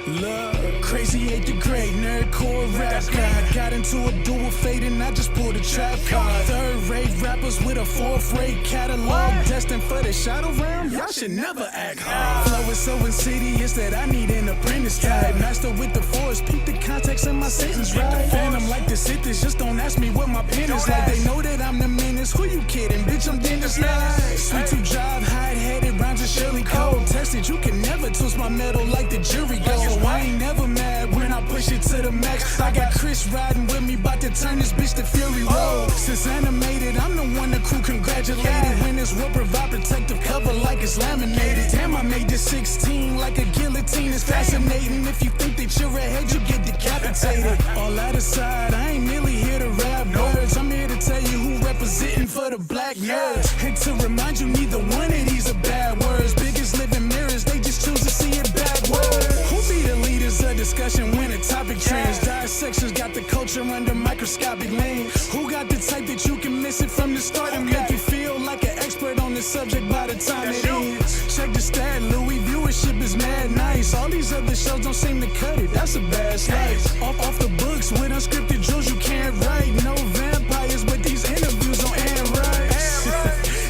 Love, crazy ate the great nerdcore rap guy. Got into a dual fate and I just pulled a trap card. Third-rate rappers with a fourth-rate catalog. Destined for the shadow realm, y'all should never act hard. Flow is so insidious that I need an apprentice type. Master with the force, peep the context in my sentence right. Phantom like the Sithis, just don't ask me what my pen is like. They know that I'm the menace, who you kidding? Bitch, I'm Dennis Knight. Sweet to drive, hide-headed, rhymes are surely cold. Tested, you can never twist my metal like the jury goes. So I ain't never mad when I push it to the max. I got Chris riding with me, bout to turn this bitch to Fury Road. Since animated, I'm the one the crew congratulated. When this will provide protective cover like it's laminated. Damn, I made this 16 like a guillotine. It's fascinating. If you think that you're ahead, you get decapitated. All that aside, I ain't merely here to rap words. I'm here to tell you who representing for the black nerds. And to remind you, neither one of these are bad words. Biggest living mirrors, they just choose to see it backwards. Who be the leaders of discussion when a topic trends? Dissections got the culture under microscopic lens. Who got the type that you can miss it from the start and make you feel like an expert on the subject by the time it ends? Check the stat, Louis, viewership is mad nice. All these other shows don't seem to cut it, that's a bad slice. Off the books with unscripted drills you can't write. No vampires, but these interviews on Anne Rice.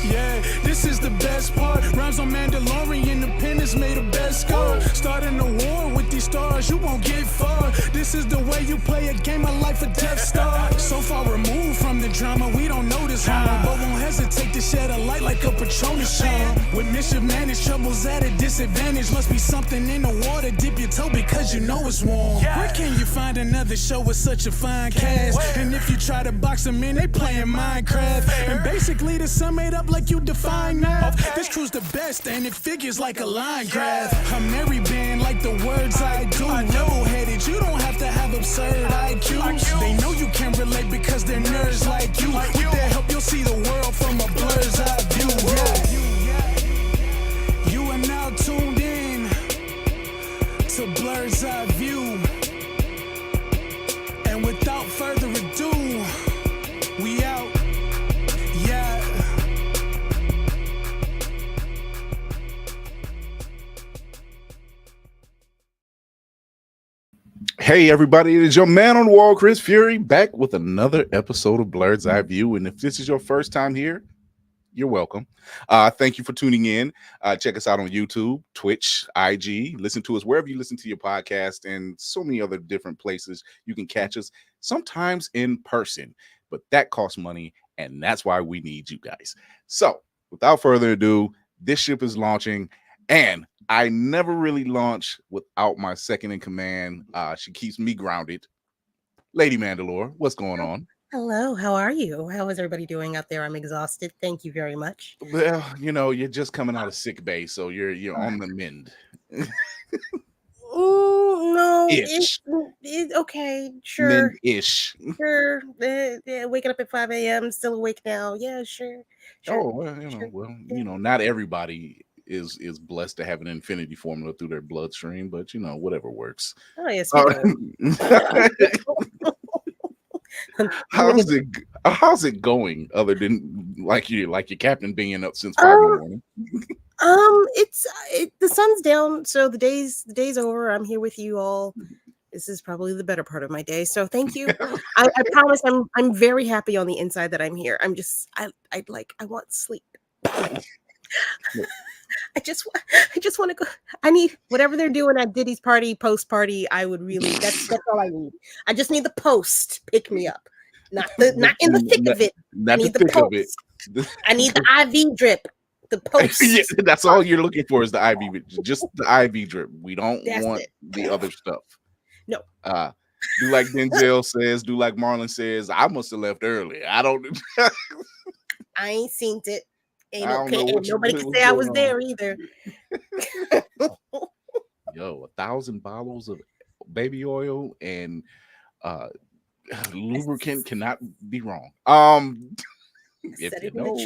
Yeah, this is the best part. Rhymes on Mandalorian, Independence made a best score. Starting a war with these stars, you won't get far. This is the way you play a game of life or death star. So far removed from the drama, we don't know this harm, but won't hesitate to shed a light like a Patronus charm. With mischief managed, troubles at a disadvantage. Must be something in the water, dip your toe because you know it's warm. Where can you find another show with such a fine cast? And if you try to box them in, they playing Minecraft. And basically to sum it up like you define math, this crew's the best and it figures like a line graph. A merry band like the words I do. Level-headed, you don't have to have absurd IQs. They know you can relate because they're nerds like you. With their help, you'll see the world from a blur's eye view. Yeah. You are now tuned in to Blur's Eye View. And without further ado, we out. Yeah. Hey everybody, it is your man on the wall, Chris Fury, back with another episode of Blur's Eye View. And if this is your first time here, you're welcome. Thank you for tuning in. Check us out on YouTube, Twitch, IG. Listen to us wherever you listen to your podcast and so many other different places you can catch us, sometimes in person. But that costs money, and that's why we need you guys. So without further ado, this ship is launching, and I never really launch without my second in command. She keeps me grounded. Lady Mandalore, what's going on? Hello, how are you? How is everybody doing out there? I'm exhausted. Thank you very much. Well, you know, you're just coming out of sick bay, so you're on the mend. No, Ish. it's okay, sure. Mend-ish. Sure. Yeah, waking up at 5 a.m., still awake now. Yeah, sure. Oh, well, not everybody is blessed to have an infinity formula through their bloodstream, but whatever works. Oh, yes. How's it going other than like your captain being up since 5 in the morning? It's the sun's down, so the day's over. I'm here with you all. This is probably the better part of my day, so thank you. I promise I'm very happy on the inside that I'm here. I'm just I want sleep. I just want to go. I need whatever they're doing at Diddy's party, post party. I would really. That's all I need. I just need the post pick me up, not in the thick of it. I need the post. I need the IV drip. The post. Yeah, that's all you're looking for is the IV, just the IV drip. We don't want the other stuff. No. Do like Denzel says. Do like Marlon says. I must have left early. I don't. I ain't seen it. Ain't nobody can say I was there either. Yo, 1,000 bottles of baby oil and lubricant cannot be wrong. If you know,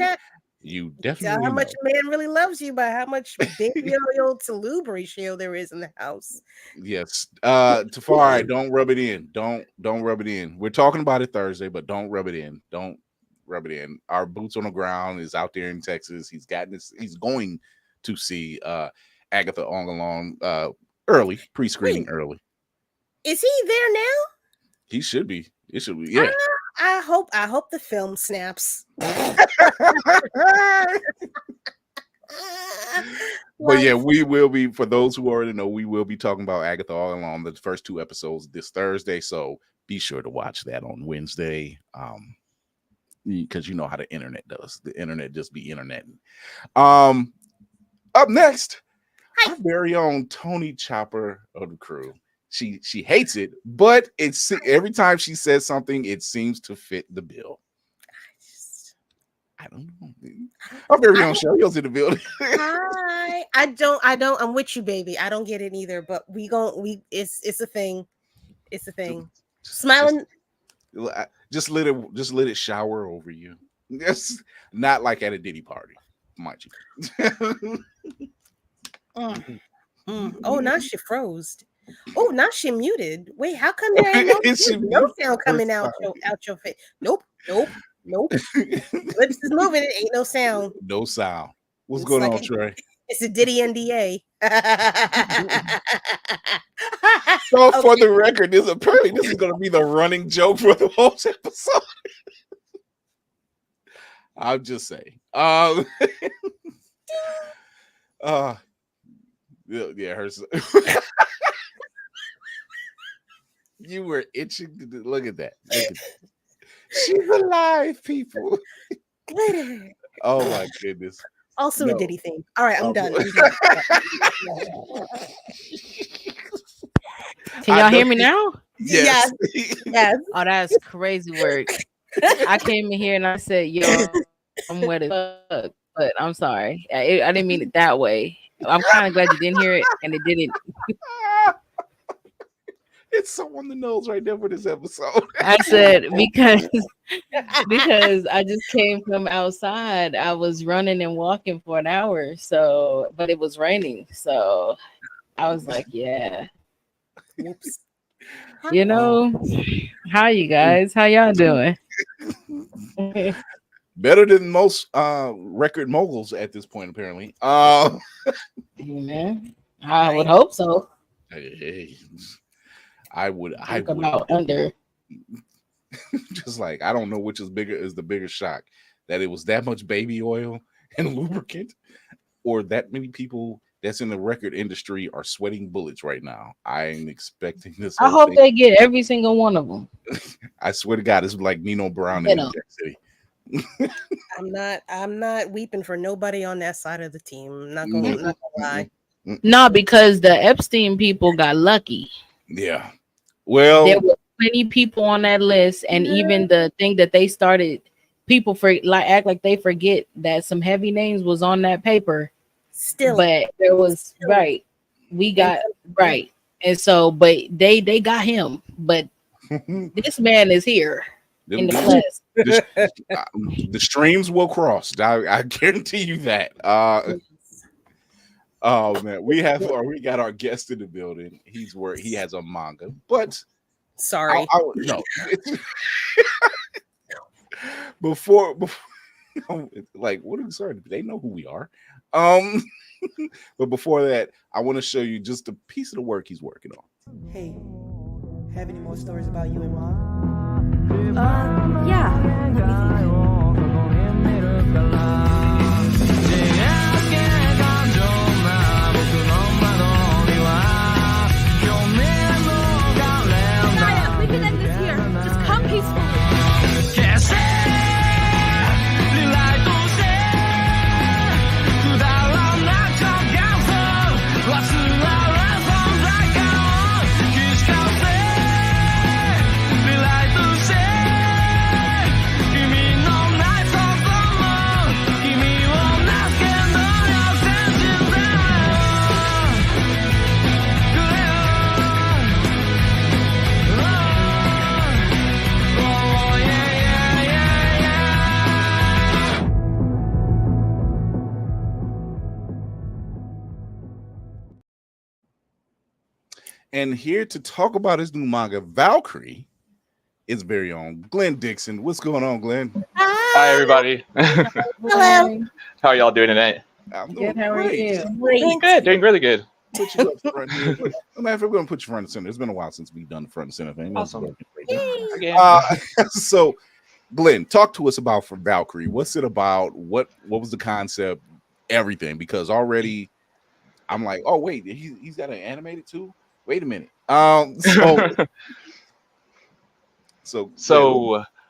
you definitely how much a man really loves you by how much baby oil to lube ratio there is in the house. Yes. Tafari, don't rub it in. Don't rub it in. We're talking about it Thursday, but don't rub it in. Don't rub it in. Our boots on the ground is out there in Texas. He's going to see Agatha Ongalong early, pre-screening early. Is he there now? He should be. It should be. Yeah. I hope the film snaps. But yeah, we will be, for those who already know, we will be talking about Agatha all along the first 2 episodes this Thursday. So be sure to watch that on Wednesday. Because you know how the internet does. The internet just be interneting. Up next, our very own Tony Chopper of the crew. She hates it, but it's every time she says something, it seems to fit the bill. I don't know. Our very own Shelley's in the building. Hi. I don't. I'm with you, baby. I don't get it either, but it's a thing. It's a thing. Smiling. Just let it shower over you. Yes, not like at a Diddy party, mind you. Oh, now she froze. Oh, now she muted. Wait, how come there ain't no sound coming out your face? Nope. Lips is moving. It ain't no sound. No sound. What's going on, Trey? It's a Diddy NDA. So for the record, this is going to be the running joke for the whole episode. I'm just saying. Yeah, hers. You were itching to look at that. She's alive, people. Glitter. Oh my goodness. Also a Diddy thing. All right, I'm done. Can y'all hear me now? Yes. Oh, that's crazy work. I came in here and I said, yo, I'm wet as fuck, but I'm sorry. I didn't mean it that way. I'm kind of glad you didn't hear it and it didn't. It's so on the nose right there for this episode. I said because I just came from outside. I was running and walking for an hour, but it was raining. So I was like, yeah. Oops. You know, how you guys? How y'all doing? Better than most record moguls at this point, apparently. Man, I would hope so. Hey. I would under. Just like I don't know which is the bigger shock, that it was that much baby oil and lubricant, or that many people that's in the record industry are sweating bullets right now. I'm expecting this. I hope they get every single one of them. I swear to God, it's like Nino Brown in New Jack City. I'm not weeping for nobody on that side of the team. I'm not gonna lie. No, because the Epstein people got lucky. Yeah. Well, there were many people on that list, and even the thing that they started, people act like they forget that some heavy names was on that paper. Still, but there was we got right, and so but they got him, but this man is here in the flesh. The streams will cross. I guarantee you that. Oh man, we got our guest in the building. He has a manga, but sorry, no. before, like, what are we sorry? They know who we are. But before that, I want to show you just a piece of the work he's working on. Hey, have any more stories about you and Mom? Yeah. Let me think. We can end this here. Just come peacefully. And here to talk about his new manga, Valkyrie, is very own Glenn Dickson. What's going on, Glenn? Hi, everybody. Hello. How are y'all doing tonight? I'm doing Good. How are great. you? Doing good. Doing really good. Put you up front here. Man, if we're gonna put you front and center, it's been a while since we've done the front and center thing. That's Awesome. working great. Again. So, Glenn, talk to us about for Valkyrie. What's it about? What was the concept? Everything, because already I'm like, oh wait, he's got an animated too. Wait a minute. So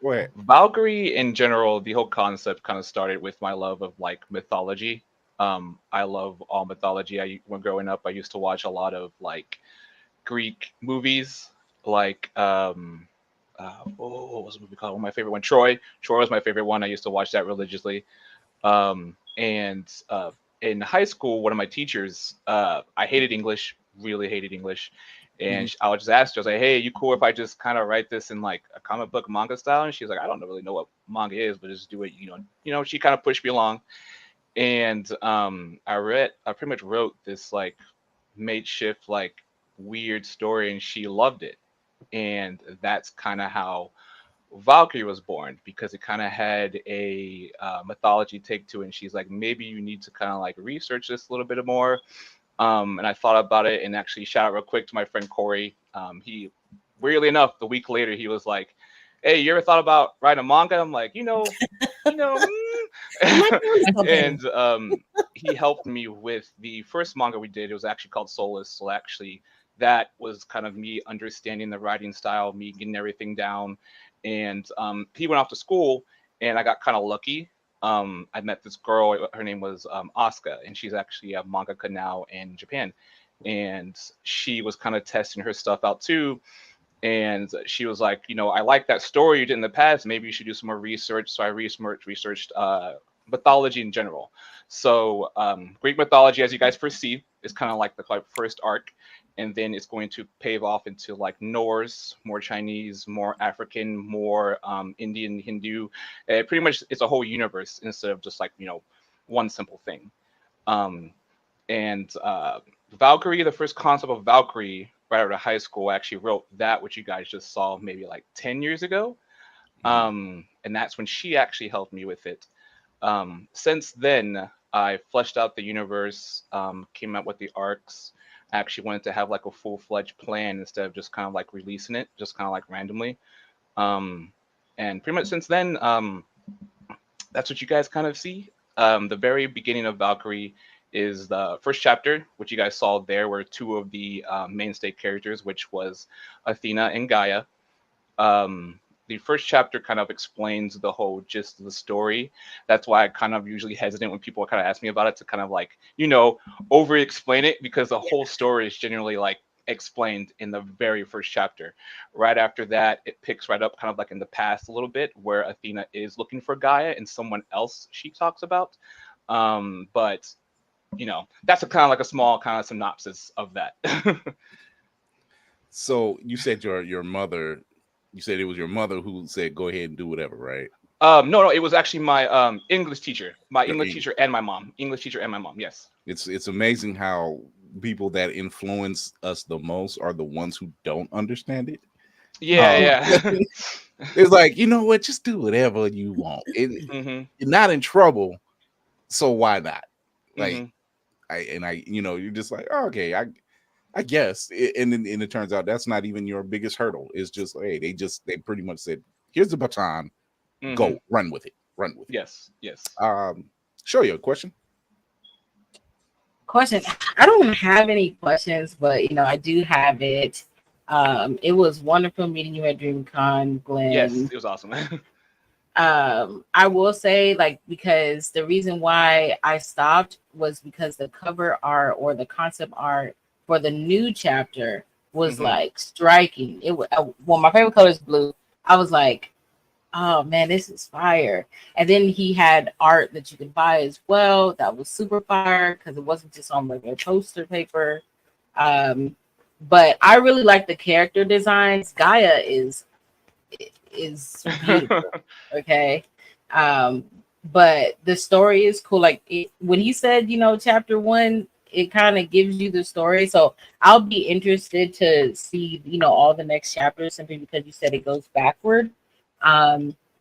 go ahead. Valkyrie in general, the whole concept kind of started with my love of like mythology. I love all mythology. When growing up, I used to watch a lot of like Greek movies, like what was the movie called? One of my favorite one, Troy. Troy was my favorite one. I used to watch that religiously. And in high school, one of my teachers, I hated English, really hated English. And I would just ask her, I was like, hey, you cool if I just kind of write this in like a comic book manga style? And she was like, I don't really know what manga is, but just do it, she kind of pushed me along. And I pretty much wrote this like makeshift, like weird story, and she loved it. And that's kind of how Valkyrie was born, because it kind of had a mythology take to it. And she's like, maybe you need to kind of like research this a little bit more. And I thought about it, and actually shout out real quick to my friend Corey. He, weirdly enough, the week later, he was like, hey, you ever thought about writing a manga? I'm like, and he helped me with the first manga we did. It was actually called Soulless. So actually that was kind of me understanding the writing style, me getting everything down. And he went off to school, and I got kind of lucky. I met this girl, her name was Asuka, and she's actually a mangaka now in Japan. And she was kind of testing her stuff out too. And she was like, I like that story you did in the past. Maybe you should do some more research. So I researched mythology in general. So Greek mythology, as you guys perceive, is kind of like the first arc. And then it's going to pave off into like Norse, more Chinese, more African, more Indian, Hindu. Pretty much it's a whole universe instead of just like, one simple thing. And Valkyrie, the first concept of Valkyrie right out of high school, I actually wrote that, which you guys just saw maybe like 10 years ago. And that's when she actually helped me with it. Since then, I fleshed out the universe, came up with the arcs. I actually wanted to have like a full-fledged plan instead of just kind of like releasing it, just kind of like randomly. And pretty much since then, that's what you guys kind of see. The very beginning of Valkyrie is the first chapter, which you guys saw there were two of the mainstay characters, which was Athena and Gaia. The first chapter kind of explains the whole gist of the story. That's why I kind of usually hesitant when people kind of ask me about it to kind of like, over explain it, because the whole story is generally like explained in the very first chapter. Right after that, it picks right up kind of like in the past a little bit, where Athena is looking for Gaia and someone else she talks about. But that's a kind of like a small kind of synopsis of that. So you said your mother. You said it was your mother who said, go ahead and do whatever, right? No, it was actually my English teacher. English teacher and my mom. English teacher and my mom, yes. It's amazing how people that influence us the most are the ones who don't understand it. Yeah. It's like, you know what? Just do whatever you want. You're not in trouble, so why not? Like, you're just like, oh, okay, I guess, and it turns out that's not even your biggest hurdle. It's just, hey, they pretty much said, here's the baton, go run with it. Yes. Show you a question. I don't have any questions, but I do have it. It was wonderful meeting you at DreamCon, Glenn. Yes, it was awesome. I will say, because the reason why I stopped was because the cover art or the concept art for the new chapter was like striking. It was my favorite color is blue. I was like, oh man, this is fire. And then he had art that you could buy as well. That was super fire because it wasn't just on regular poster paper. But I really like the character designs. Gaia is beautiful. Okay. But the story is cool. When he said, chapter 1, it kind of gives you the story. So I'll be interested to see, all the next chapters, simply because you said it goes backward.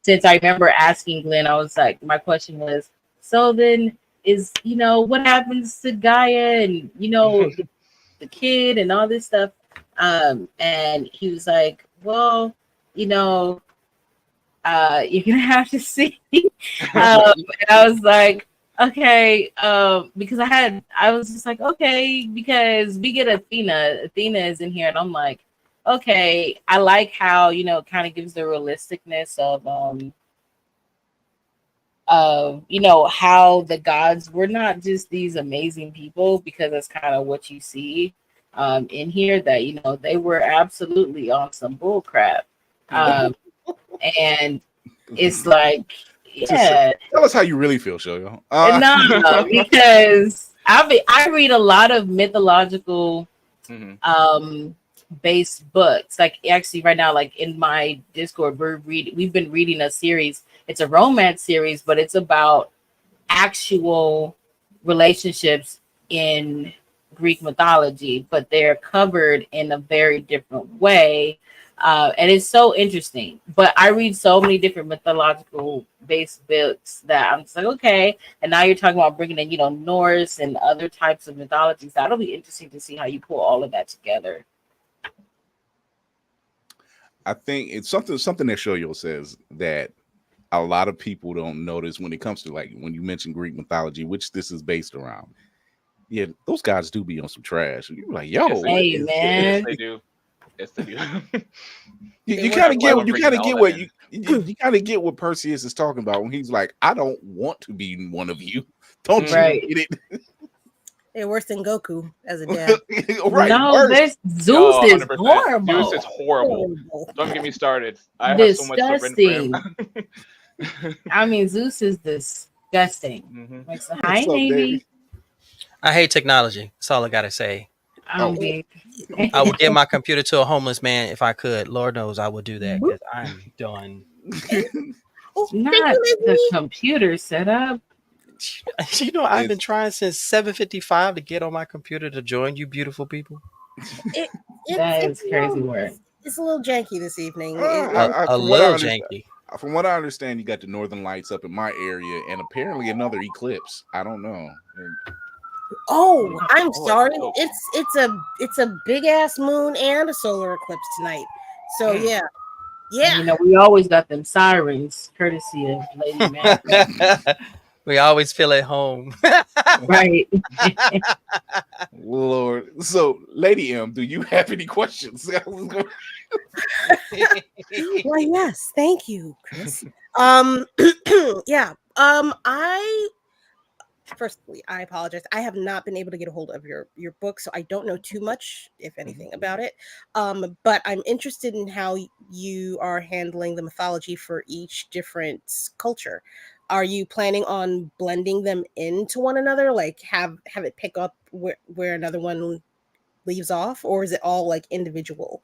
Since I remember asking Glenn, I was like, my question was, so then is, what happens to Gaia? And, the kid and all this stuff. And he was like, well, you know, you're gonna have to see. And I was like, okay, because I was just like, okay, because we get Athena is in here, and I'm like, okay, I like how, you know, it kind of gives the realisticness of you know, how the gods were not just these amazing people, because that's kind of what you see in here, that, you know, they were absolutely on some bull crap. And it's like, yeah, Tell us how you really feel, Shoyo. no, because I read a lot of mythological based books. Like, actually right now, like in my Discord, we've been reading a series. It's a romance series, but it's about actual relationships in Greek mythology, but they're covered in a very different way. And it's so interesting. But I read so many different mythological based books that I'm just like, okay. And now you're talking about bringing in, you know, Norse and other types of mythologies. That'll be interesting to see how you pull all of that together. I think it's something that Shoyo says that a lot of people don't notice when it comes to, like, when you mention Greek mythology, which this is based around. Yeah, those guys do be on some trash. You're like, yo, Yes, hey, man. Yes, they do. Yes, they do. you kind of get what Perseus is talking about when he's like, I don't want to be one of you. Don't Right. you get it? They're worse than Goku as a dad. Right. No, worse. Zeus is 100%. horrible. Zeus is horrible. Don't get me started. I have Disgusting. so much to for him. I mean, Zeus is disgusting. Like, so, hi, What's up, Navy. Davey? I hate technology. That's all I gotta say. I would give my computer to a homeless man if I could. Lord knows I would do that, because I'm done. Not the computer setup. You know, I've been trying since 7:55 to get on my computer to join you beautiful people. That is crazy work. It's a little janky this evening. A little janky. From what I understand, you got the northern lights up in my area, and apparently another eclipse. I don't know. Oh, I'm sorry. It's a big ass moon and a solar eclipse tonight. So yeah. You know, we always got them sirens, courtesy of Lady Manga. We always feel at home. Right. Lord. So, Lady M, do you have any questions? Well, yes, thank you, Chris. Yeah. Firstly, I apologize. I have not been able to get a hold of your book, so I don't know too much, if anything, about it. But I'm interested in how you are handling the mythology for each different culture. Are you planning on blending them into one another, like have it pick up where another one leaves off, or is it all like individual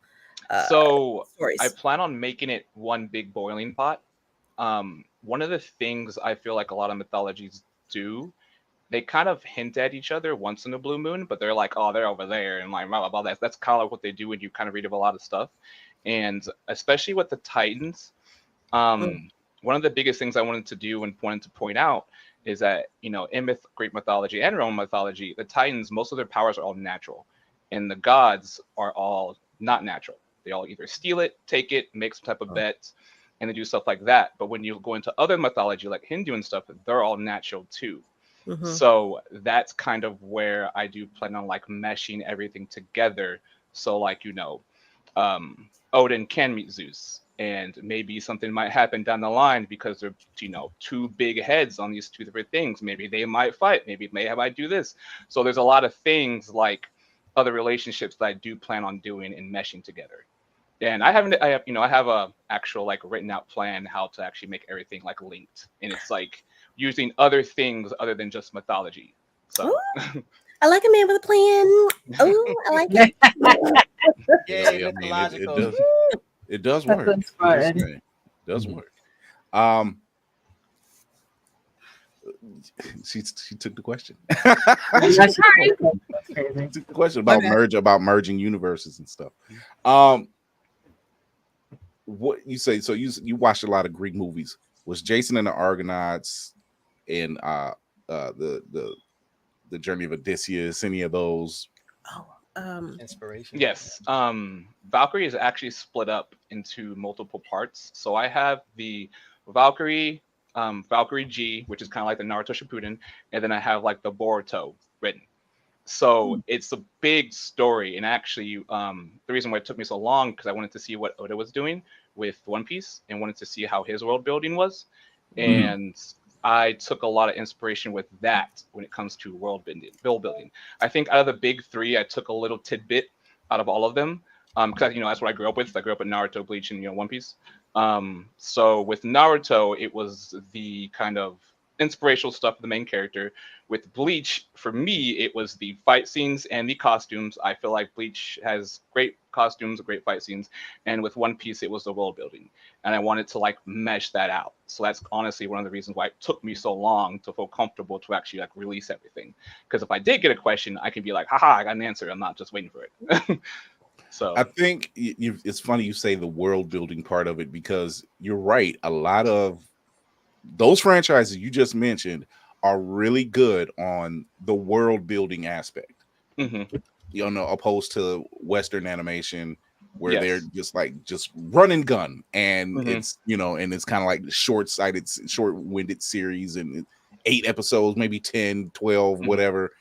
stories? I plan on making it one big boiling pot. One of the things I feel like a lot of mythologies do, they kind of hint at each other once in a blue moon, but they're like, oh, they're over there, and like blah, blah, blah. That's kind of like what they do when you kind of read of a lot of stuff. And especially with the Titans, one of the biggest things I wanted to do and wanted to point out is that, you know, in Greek mythology and Roman mythology, the Titans, most of their powers are all natural, and the gods are all not natural. They all either steal it, take it, make some type of bets, and they do stuff like that. But when you go into other mythology like Hindu and stuff, they're all natural too. So that's kind of where I do plan on like meshing everything together. So like, you know, Odin can meet Zeus, and maybe something might happen down the line because they're, you know, two big heads on these two different things. Maybe they might fight. Maybe I do this. So there's a lot of things like other relationships that I do plan on doing and meshing together. And I have a actual like written out plan how to actually make everything like linked, and it's like using other things other than just mythology. So I like a man with a plan. Oh, I like it. Yeah, I mean, it does work. It does work. She took the question. She took the question about merging universes and stuff. What you say? So you watched a lot of Greek movies. Was Jason and the Argonauts and the Journey of Odysseus, any of those Inspiration. Yes. Valkyrie is actually split up into multiple parts. So I have the Valkyrie, Valkyrie G, which is kind of like the Naruto Shippuden, and then I have like the Boruto written. So it's a big story, and actually, the reason why it took me so long because I wanted to see what Oda was doing with One Piece and wanted to see how his world building was, and I took a lot of inspiration with that when it comes to world building. I think out of the big three, I took a little tidbit out of all of them, because that's what I grew up with. I grew up with Naruto, Bleach, and One Piece. So with Naruto, it was the kind of inspirational stuff of the main character. With Bleach, for me, it was the fight scenes and the costumes. I feel like Bleach has great costumes, great fight scenes, and with One Piece, it was the world building, and I wanted to like mesh that out. So that's honestly one of the reasons why it took me so long to feel comfortable to actually like release everything. Because if I did get a question, I can be like, haha, I got an answer. I'm not just waiting for it. So I think it's funny you say the world building part of it, because you're right. A lot of those franchises you just mentioned are really good on the world building aspect. Opposed to Western animation where they're just run and gun, and it's and it's kind of like short-winded series, and 8 episodes, maybe 10, 12, whatever,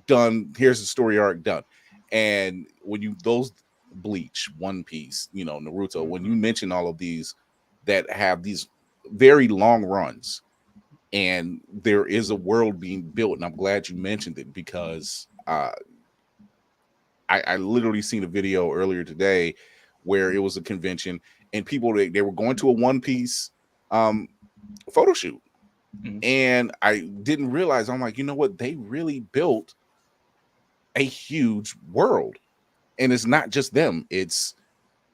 done. Here's the story arc done. And when those Bleach, One Piece, Naruto, when you mention all of these that have these very long runs and there is a world being built, and I'm glad you mentioned it, because I literally seen a video earlier today where it was a convention and people they were going to a One Piece photo shoot, and I didn't realize, I'm like, you know what, they really built a huge world, and it's not just them, it's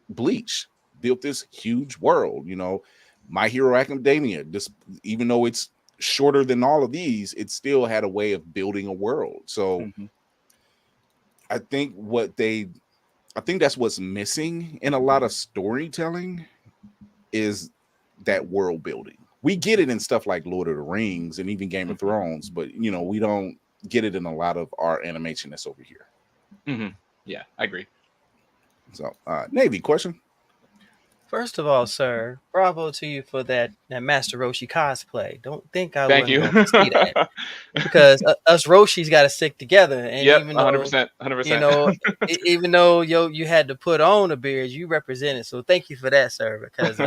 Bleach built this huge world. My Hero Academia, even though it's shorter than all of these, it still had a way of building a world. So I think that's what's missing in a lot of storytelling is that world building. We get it in stuff like Lord of the Rings and even Game of Thrones, but we don't get it in a lot of our animation that's over here. Yeah, I agree. So Navy, question? First of all, sir, bravo to you for that Master Roshi cosplay. Don't think I Thank wasn't you. going to see that, because us Roshis got to stick together. And even though 100%. Even though you had to put on a beard, you represented. So thank you for that, sir. Because we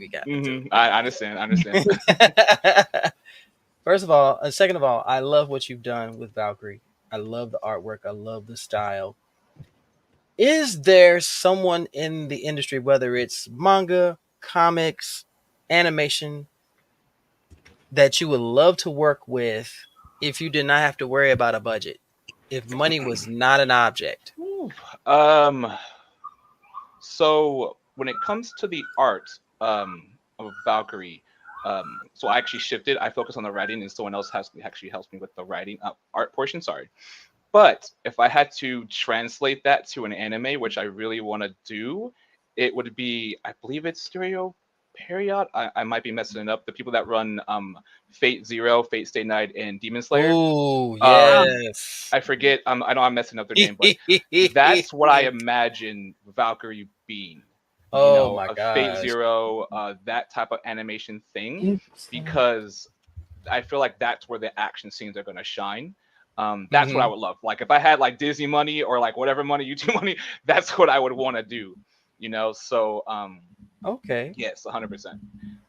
got to. I understand. First of all, and second of all, I love what you've done with Valkyrie. I love the artwork. I love the style. Is there someone in the industry, whether it's manga, comics, animation, that you would love to work with if you did not have to worry about a budget? If money was not an object? So when it comes to the art of Valkyrie, so I actually shifted. I focus on the writing, and someone else actually helps me with the writing art portion. Sorry. But if I had to translate that to an anime, which I really want to do, it would be, I believe it's Stereo Period. I might be messing it up. The people that run Fate Zero, Fate Stay Night, and Demon Slayer. Oh, yes. I forget. I know I'm messing up their name, but that's what I imagine Valkyrie being. My God. Fate Zero, that type of animation thing, because I feel like that's where the action scenes are going to shine. That's what I would love. Like if I had like Disney money or like whatever money, YouTube money, that's what I would want to do. So okay. Yes, 100%.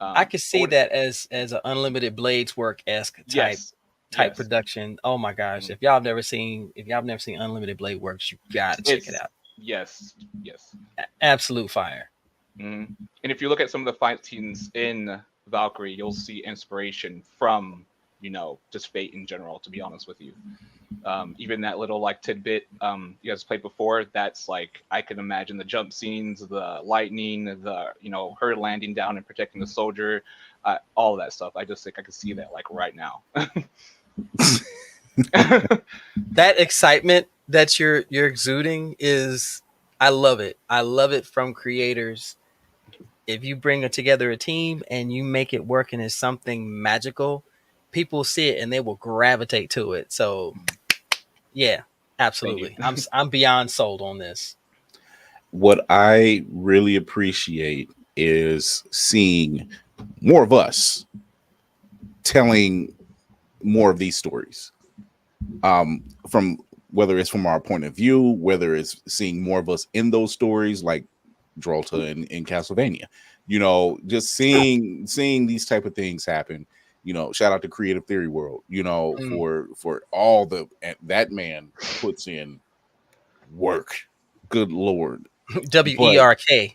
I could see that as an Unlimited Blades work-esque type production. Oh my gosh! If y'all have never seen Unlimited Blade Works, you gotta check it out. Yes. Absolute fire. And if you look at some of the fight scenes in Valkyrie, you'll see inspiration from just Fate in general, to be honest with you. Even that little like tidbit you guys played before, that's like I can imagine the jump scenes, the lightning, the her landing down and protecting the soldier, all of that stuff. I just think I can see that like right now. That excitement that you're exuding is, I love it. I love it from creators. If you bring together a team and you make it work and it's something magical, people see it and they will gravitate to it. So Yeah, absolutely. I'm beyond sold on this. What I really appreciate is seeing more of us telling more of these stories. From whether it's from our point of view, whether it's seeing more of us in those stories, like Drolta in Castlevania, just seeing these type of things happen. Shout out to Creative Theory World, for all that man puts in work. Good Lord. WERK.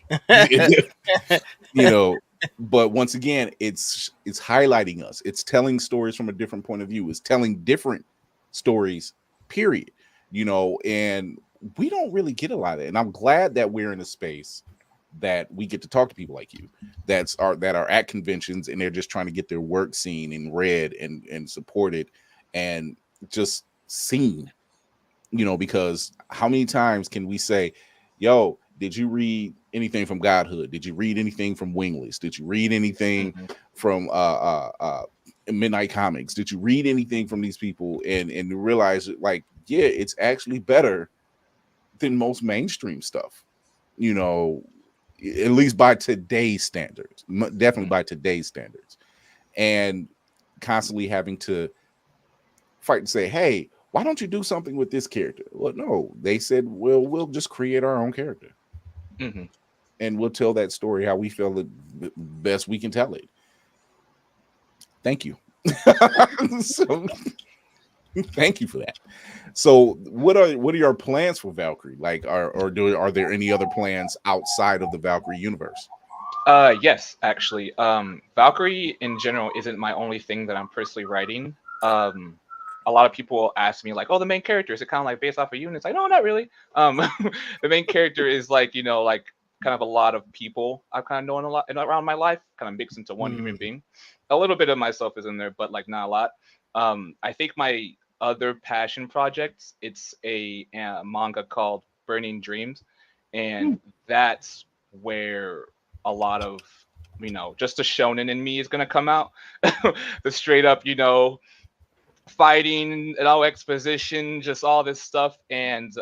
But once again, it's highlighting us. It's telling stories from a different point of view. It's telling different stories, period. And we don't really get a lot of it. And I'm glad that we're in a space that we get to talk to people like you that are at conventions, and they're just trying to get their work seen and read and supported and just seen. Because how many times can we say, yo, did you read anything from Godhood? Did you read anything from Wingless? Did you read anything from Midnight Comics? Did you read anything from these people and realize like, yeah, it's actually better than most mainstream stuff, at least by today's standards, definitely by today's standards, and constantly having to fight and say, hey, why don't you do something with this character? Well, no, they said, well, we'll just create our own character. And we'll tell that story how we feel the best we can tell it. Thank you. So, thank you for that. So, what are your plans for Valkyrie? Like, are there any other plans outside of the Valkyrie universe? Yes, actually. Valkyrie in general isn't my only thing that I'm personally writing. A lot of people ask me like, "Oh, the main character, is it kind of like based off of you?" And it's like, no, not really. The main character is like like kind of a lot of people I've kind of known a lot around my life, kind of mixed into one human being. A little bit of myself is in there, but like not a lot. I think my other passion projects, it's a manga called Burning Dreams, and that's where a lot of just the shonen in me is gonna come out. The straight up fighting and all exposition, just all this stuff, and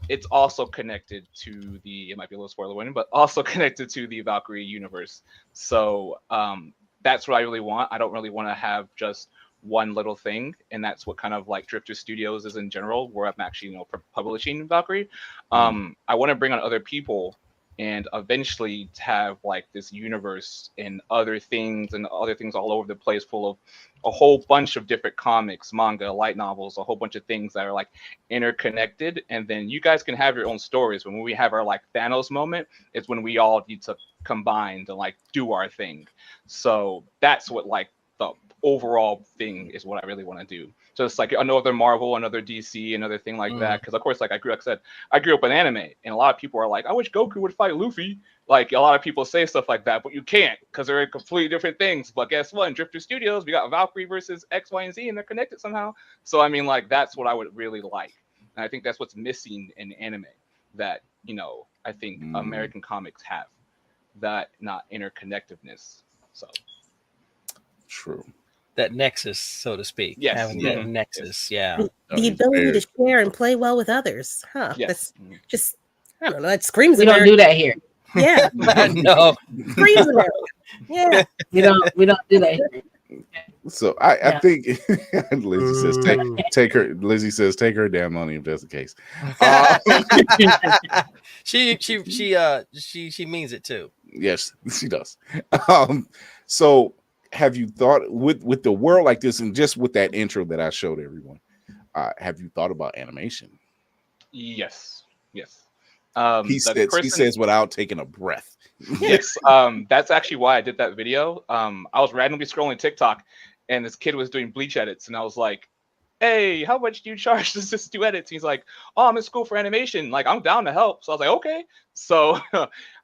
it's also connected to it might be a little spoiler warning, but also connected to the Valkyrie universe. So that's what I really want. I don't really want to have just one little thing, and that's what kind of like Drifter Studios is in general, where I'm actually publishing Valkyrie. I want to bring on other people and eventually have like this universe and other things all over the place, full of a whole bunch of different comics, manga, light novels, a whole bunch of things that are like interconnected. And then you guys can have your own stories. When we have our like Thanos moment, it's when we all need to combine to like do our thing. So that's what like the overall thing is, what I really want to do. Just like another Marvel, another DC, another thing like that. Because of course, like I grew up in anime, and a lot of people are like, I wish Goku would fight Luffy. Like a lot of people say stuff like that, but you can't, because they're completely different things. But guess what? In Drifter Studios, we got Valkyrie versus X, Y, and Z, and they're connected somehow. So I mean, like that's what I would really like, and I think that's what's missing in anime that I think American comics have, that not interconnectedness. So true. That nexus, so to speak. Yes. Having that nexus, yeah. The ability to share and play well with others. Huh. Yes. That's just, I don't know, that screams We don't do that here. Yeah. No. Screams America. Yeah. We don't do that here. So I think Lizzie says take her. Lizzie says take her damn money if that's the case. She means it too. Yes, she does. So have you thought with the world like this, and just with that intro that I showed everyone, have you thought about animation? Yes. He says without taking a breath. Yes. That's actually why I did that video. I was randomly scrolling TikTok, and this kid was doing bleach edits, and I was like, hey, how much do you charge to just do edits? He's like, oh, I'm in school for animation. Like, I'm down to help. So I was like, okay. So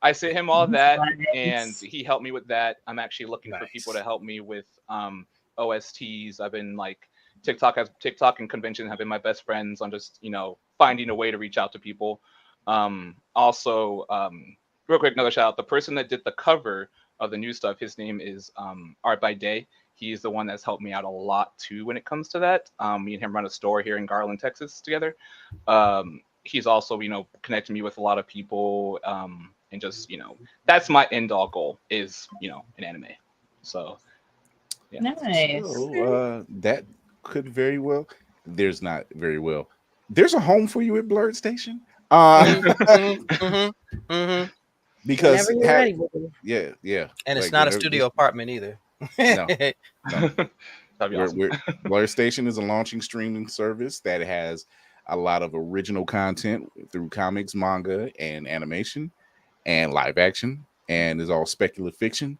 I sent him all that, and he helped me with that. I'm actually looking for people to help me with OSTs. I've been like, TikTok and convention have been my best friends on just, finding a way to reach out to people. Also, real quick, another shout out. The person that did the cover of the new stuff, his name is Art by Day. He's the one that's helped me out a lot too when it comes to that. Me and him run a store here in Garland, Texas together. He's also, connected me with a lot of people, and just, that's my end all goal is, an anime. So, yeah. Nice. So, that could very well. There's not very well. There's a home for you at Blurred Station. Because Whenever you're ready, baby. yeah, And it's like, not a whenever- studio apartment either. No. That'd be awesome. Blur Station is a launching streaming service that has a lot of original content through comics, manga, and animation, and live action, and is all speculative fiction,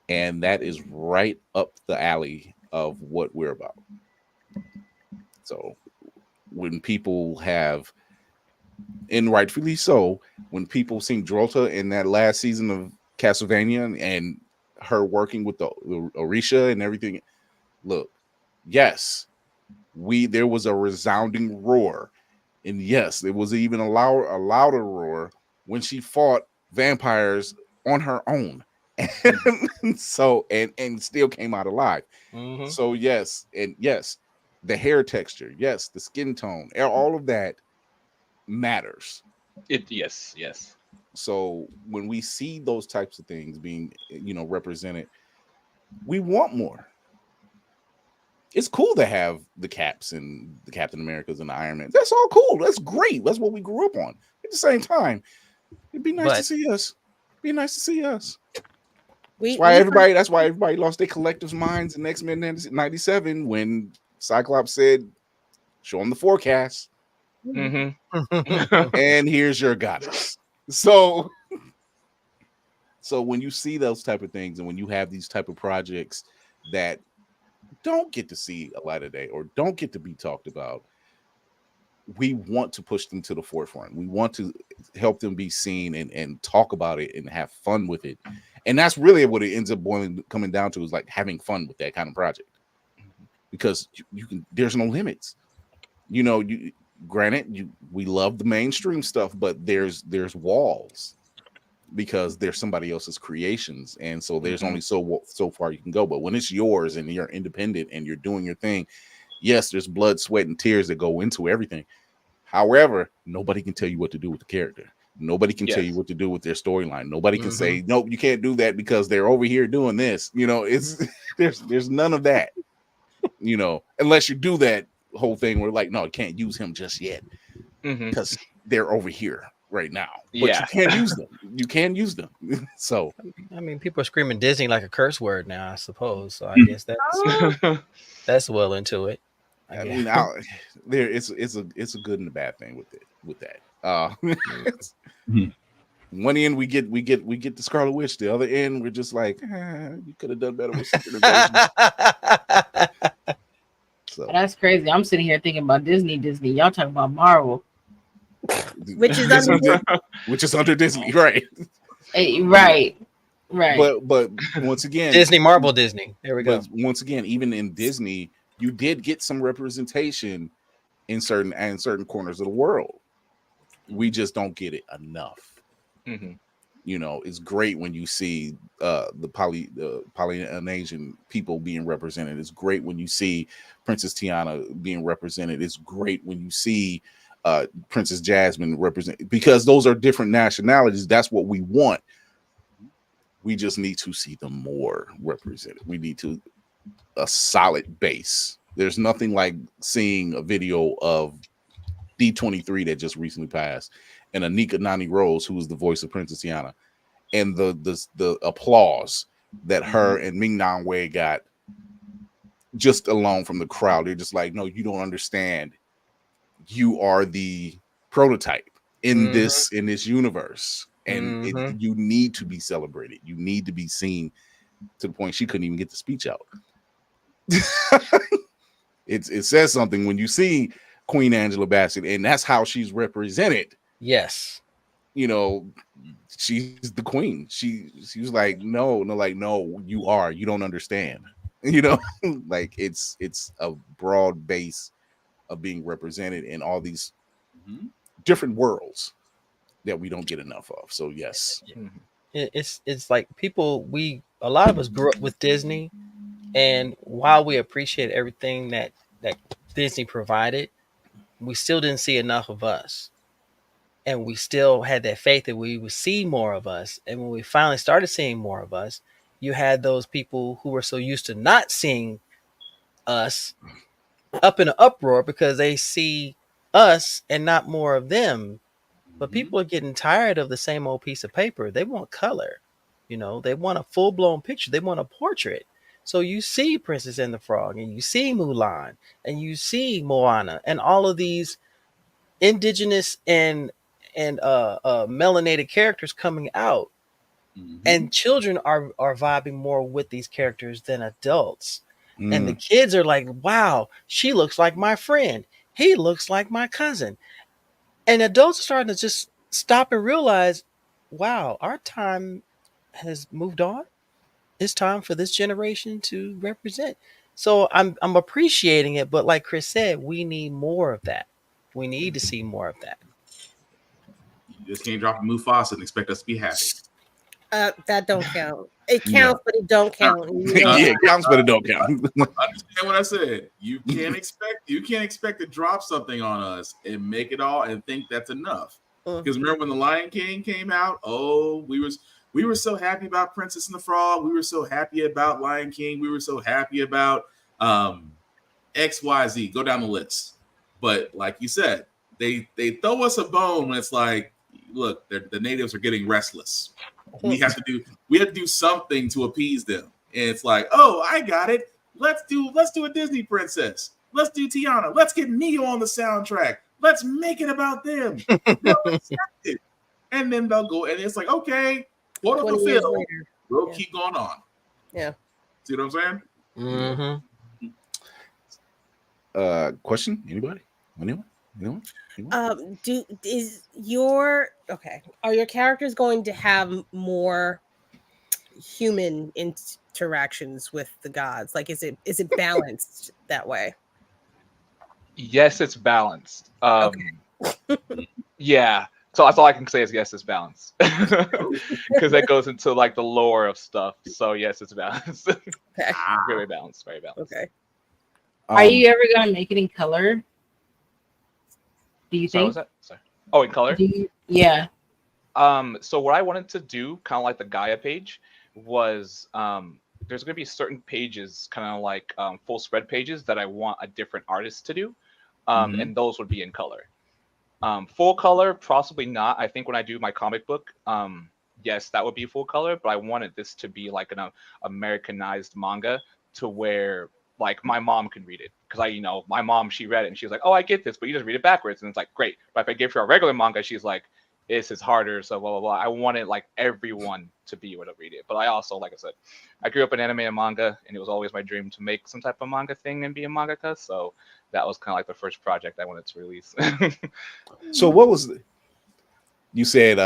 and that is right up the alley of what we're about. So, when people have, and rightfully so, when people seen Drolta in that last season of Castlevania and her working with the Orisha and everything, look, yes, there was a resounding roar, and yes, there was even a louder roar when she fought vampires on her own, and so and still came out alive. So yes, and yes, the hair texture, yes, the skin tone, all of that matters. Yes. So when we see those types of things being, represented, we want more. It's cool to have the Caps and the Captain Americas and the Iron Man. That's all cool. That's great. That's what we grew up on. At the same time, it'd be nice to see us. Be nice to see us. That's why everybody lost their collective minds in X-Men 97 when Cyclops said, "Show them the forecast." And here's your goddess. So when you see those type of things, and when you have these type of projects that don't get to see a light of day or don't get to be talked about, we want to push them to the forefront. We want to help them be seen and talk about it and have fun with it. And that's really what it ends up coming down to, is like having fun with that kind of project, because you can, there's no limits. Granted, we love the mainstream stuff, but there's walls because there's somebody else's creations, and so there's only so far you can go. But when it's yours and you're independent and you're doing your thing, yes, there's blood, sweat, and tears that go into everything. However, nobody can tell you what to do with the character. Nobody can tell you what to do with their storyline. Nobody can say, nope, you can't do that because they're over here doing this. It's there's none of that. Unless you do that whole thing where like, no, you can't use him just yet because they're over here right now. But you can't use them. You can use them. So I mean, people are screaming Disney like a curse word now, I suppose. So I guess that's well into it. I mean, it's a good and a bad thing with that. One end we get the Scarlet Witch. The other end we're just like, you could have done better with Secret Invasion. So that's crazy. I'm sitting here thinking about Disney. Y'all talking about Marvel, which is under Disney, right? Right. But once again, Disney. There we go. But once again, even in Disney, you did get some representation in certain corners of the world. We just don't get it enough. It's great when you see the Polynesian people being represented. It's great when you see Princess Tiana being represented. It's great when you see Princess Jasmine represented, because those are different nationalities. That's what we want. We just need to see them more represented. We need a solid base. There's nothing like seeing a video of D23 that just recently passed, and Anika Nani Rose, who was the voice of Princess Tiana, and the applause that her and Ming Na Wei got just alone from the crowd. They're just like, no, you don't understand. You are the prototype in this universe, and you need to be celebrated. You need to be seen, to the point she couldn't even get the speech out. It says something when you see Queen Angela Bassett, and that's how she's represented. Yes. She's the queen. She was like, no, you don't understand. Like it's a broad base of being represented in all these different worlds that we don't get enough of. So yes. It's like people, a lot of us grew up with Disney, And while we appreciate everything that Disney provided, we still didn't see enough of us. And we still had that faith that we would see more of us. And when we finally started seeing more of us, you had those people who were so used to not seeing us up in an uproar because they see us and not more of them. But people are getting tired of the same old piece of paper. They want color. They want a full blown picture. They want a portrait. So you see Princess and the Frog, and you see Mulan, and you see Moana, and all of these indigenous and melanated characters coming out, and children are vibing more with these characters than adults. And the kids are like, wow, she looks like my friend, he looks like my cousin. And adults are starting to just stop and realize, wow, our time has moved on. It's time for this generation to represent. So I'm appreciating it, but like Chris said, we need more of that. We need to see more of that. You just can't drop a Mufasa and expect us to be happy. That don't count. It counts, but it don't count. Yeah, it counts, but it don't count. Understand what I said? You can't expect to drop something on us and make it all and think that's enough. Because remember when the Lion King came out? Oh, we were so happy about Princess and the Frog. We were so happy about Lion King. We were so happy about XYZ. Go down the list. But like you said, they throw us a bone when it's like, look, the natives are getting restless. We have to do something to appease them. And it's like, oh, I got it. Let's do a Disney princess. Let's do Tiana. Let's get Neo on the soundtrack. Let's make it about them. They'll accept it. And then they'll go, and it's like, okay, quota fulfilled. We'll keep going on. Yeah. See what I'm saying? Mm-hmm. Question? Anybody? Anyone? Are your characters going to have more human interactions with the gods? Like, is it balanced that way? Yes, it's balanced. Okay. Yeah. So that's all I can say is yes, it's balanced. Because that goes into like the lore of stuff. So yes, it's balanced. Okay. Very balanced. Very balanced. Okay. Are you ever gonna make it in color? Do you think? What was that? Sorry. Oh, in color? Yeah. So what I wanted to do, kind of like the Gaia page, was there's going to be certain pages, kind of like full spread pages that I want a different artist to do, and those would be in color. Full color, possibly not. I think when I do my comic book, yes, that would be full color, but I wanted this to be like an Americanized manga to where like my mom can read it, because my mom, she read it and she was like, oh, I get this, but you just read it backwards, and it's like, great. But if I give her a regular manga, she's like, this is harder, so blah blah blah. I wanted like everyone to be able to read it, but I also, like I said, I grew up in anime and manga, and it was always my dream to make some type of manga thing and be a mangaka. So that was kind of like the first project I wanted to release. So what was you said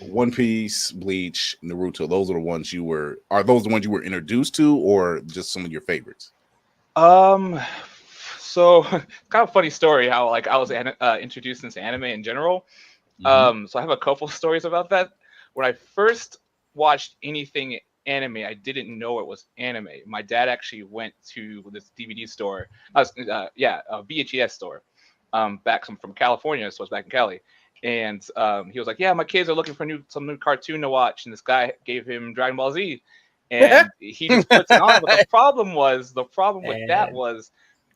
One Piece, Bleach, Naruto, those are the ones are those the ones you were introduced to, or just some of your favorites? So kind of a funny story how like I was introduced into anime in general. So I have a couple stories about that. When I first watched anything anime, I didn't know it was anime. My dad actually went to this DVD store, a VHS store, back from California, so I was back in Cali. And he was like, yeah, my kids are looking for some new cartoon to watch. And this guy gave him Dragon Ball Z. And he just puts it on. But the problem with that was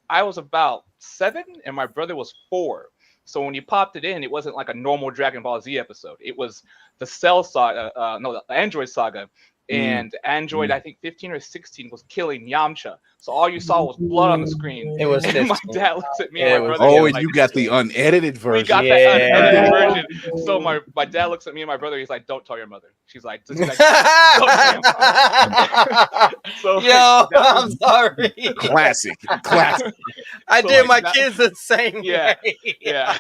I was about 7 and my brother was 4. So when you popped it in, it wasn't like a normal Dragon Ball Z episode. It was the Cell Saga, the Android Saga. And Android, I think 15 or 16, was killing Yamcha. So all you saw was blood on the screen. It was 15. My dad looks at me and my brother. Oh, and you got the unedited version. We got that unedited version. So my dad looks at me and my brother. He's like, "Don't tell your mother." She's like, "Don't tell your mother." So, I'm sorry. Classic. I did my kids the same way. Yeah.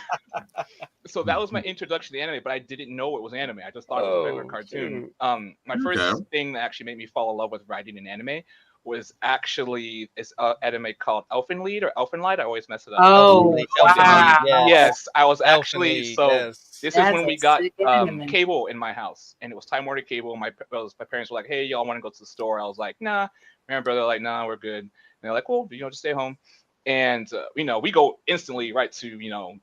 So that was my introduction to anime, but I didn't know it was anime. I just thought it was a regular cartoon. My first thing that actually made me fall in love with writing in anime was actually this anime called Elfenlied or Elfenlight. I always mess it up. Oh, wow. Yes, I was actually This is when we got cable in my house, and it was Time Warner cable. My parents were like, "Hey, y'all want to go to the store?" I was like, "Nah, My brother like, nah, we're good. And they're like, well, just stay home. And we go instantly right to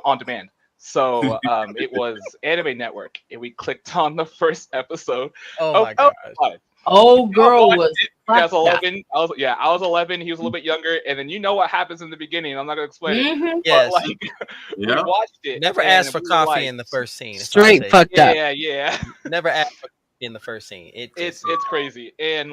on demand. So it was Anime Network, and we clicked on the first episode. Oh my gosh. Oh, girl was I was fucked 11. I was 11. He was a little bit younger, and then you know what happens in the beginning. I'm not gonna explain it. Yes. But, we watched it. Never ask for coffee in the first scene. Straight fucked up. Yeah. Never ask for coffee in the first scene. It's crazy. And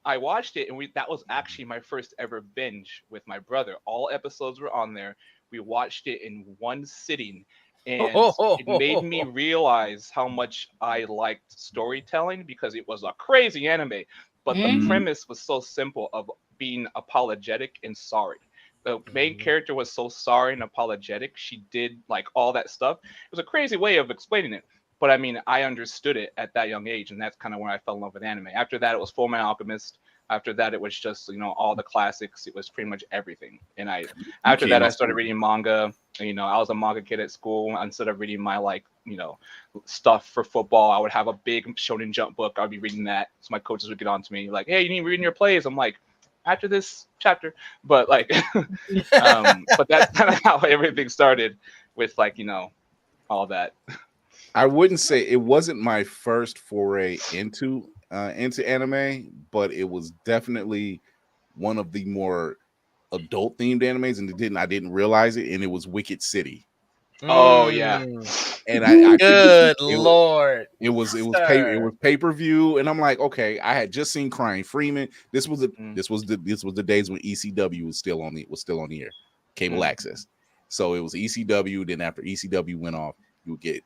I watched it, and that was actually my first ever binge with my brother. All episodes were on there. We watched it in one sitting. And it made me realize how much I liked storytelling, because it was a crazy anime, but the premise was so simple of being apologetic and sorry. The main character was so sorry and apologetic. She did all that stuff. It was a crazy way of explaining it, but I mean, I understood it at that young age, and that's kind of when I fell in love with anime. After that, it was Fullmetal Alchemist. After that, it was just all the classics. It was pretty much everything. And after that, I started reading manga. I was a manga kid at school. Instead of reading my stuff for football, I would have a big Shonen Jump book. I'd be reading that, so my coaches would get on to me like, "Hey, you need reading your plays." I'm like, after this chapter, but but that's kind of how everything started with all that. I wouldn't say it wasn't my first foray into anime, but it was definitely one of the more adult themed animes, and I didn't realize it, and it was Wicked City. Oh yeah, and I good lord, it was pay-per-view, and I'm like, okay, I had just seen Crying Freeman. This was the days when ECW was still on the air, cable access. So it was ECW. Then after ECW went off, you would get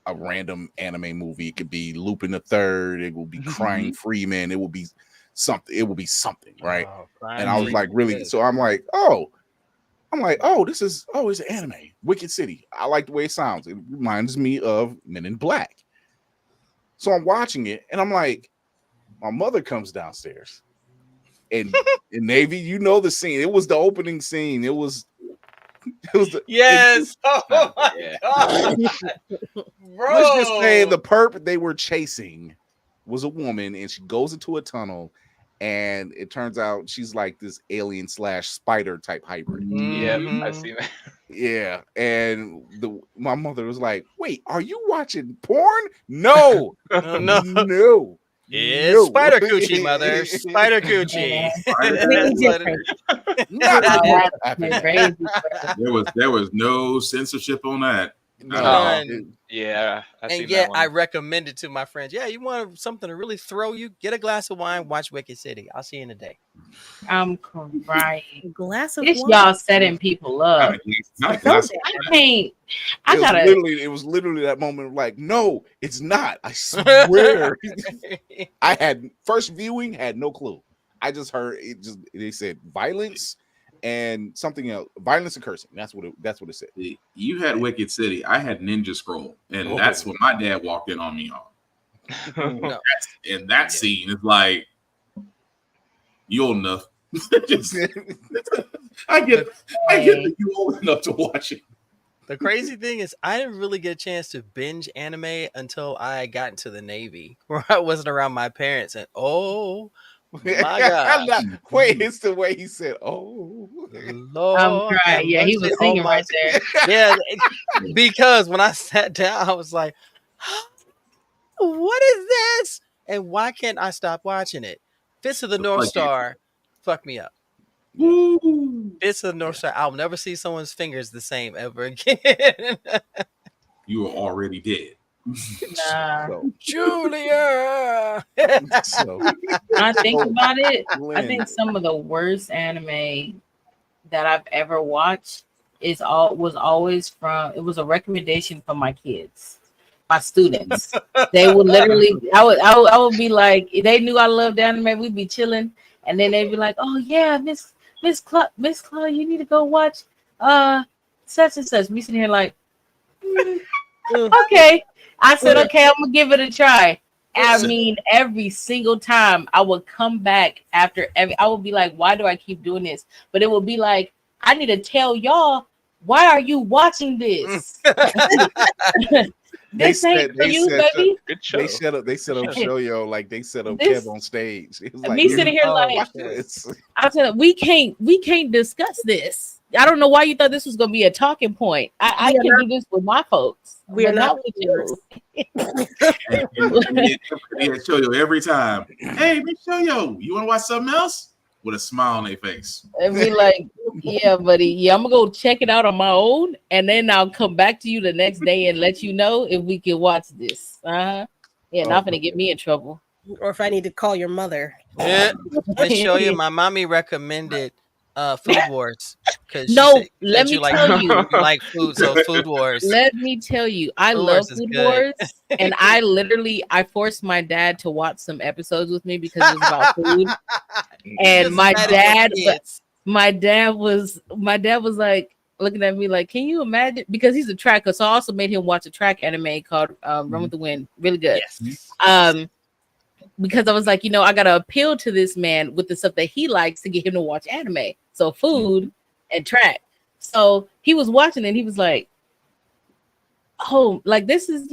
a random anime movie. It could be Lupin the Third. It will be Crying Freeman. It will be something. It will be something, right? And I was like, really? So I'm like, it's an anime. Wicked City. I like the way it sounds. It reminds me of Men in Black. So I'm watching it, and I'm like, my mother comes downstairs, and in Navy, the scene. It was the opening scene. It was yes. Oh my god, bro. Let's just say the perp they were chasing was a woman, and she goes into a tunnel, and it turns out she's like this alien / spider type hybrid. Yeah, I've seen that. Yeah, and my mother was like, "Wait, are you watching porn?" No, no. It's spider coochie, mother. Spider coochie. There was no censorship on that. Yeah, and yet I recommend it to my friends. Yeah, you want something to really throw you? Get a glass of wine. Watch Wicked City. I'll see you in a day. I'm crying. A glass of it's wine. Y'all setting people up. It was literally that moment of like, no, it's not. I swear. I had first viewing, had no clue. I just heard they said violence and something else, violence and cursing. That's what it said. You had Wicked City. I had Ninja Scroll, and that's what my dad walked in on me on. And that scene is like, you old enough. I get that you old enough to watch it. The crazy thing is, I didn't really get a chance to binge anime until I got into the Navy, where I wasn't around my parents. And my God! Wait, it's the way he said, "Oh, Lord." I'm crying. Yeah, he was singing right there. Yeah, because when I sat down, I was like, "What is this? And why can't I stop watching it?" Fist of the North Star, fuck me up. Fist of the North Star. I'll never see someone's fingers the same ever again. You are already dead. Nah. Julia. When I think about it, I think some of the worst anime that I've ever watched was a recommendation from my kids, my students. They would literally, I would be like, they knew I loved anime. We'd be chilling, and then they'd be like, "Oh yeah, Miss Chloe, you need to go watch such and such." Me sitting here like, okay. I said, okay, I'm gonna give it a try. I mean, every single time I would come back after I would be like, why do I keep doing this? But it would be like, I need to tell y'all, why are you watching this? This ain't for you, baby. Good show. They set up Shoyo like they set up This- Kev on stage. It was like, Me sitting here like, watch this. I said, we can't discuss this. I don't know why you thought this was gonna be a talking point. I We are can not- do this with my folks. we are but not with you. And show you every time. Hey, Miss Shoyo, you want to watch something else? With a smile on their face. And be like, yeah, buddy, yeah, I'm gonna go check it out on my own, and then I'll come back to you the next day and let you know if we can watch this. Yeah, not gonna get me in trouble. Or if I need to call your mother. Yeah. Miss Shoya, my mommy recommended Food Wars. No, let me tell you. You like food, so Food Wars. Let me tell you, I Food love Wars is Food good. Wars, and I forced my dad to watch some episodes with me because it was about food. And my dad was like looking at me like, can you imagine? Because he's a tracker, so I also made him watch a track anime called Run with the Wind. Really good. Yes. Because I was like, I gotta appeal to this man with the stuff that he likes to get him to watch anime. So food and track. So he was watching it and he was like, oh, like this is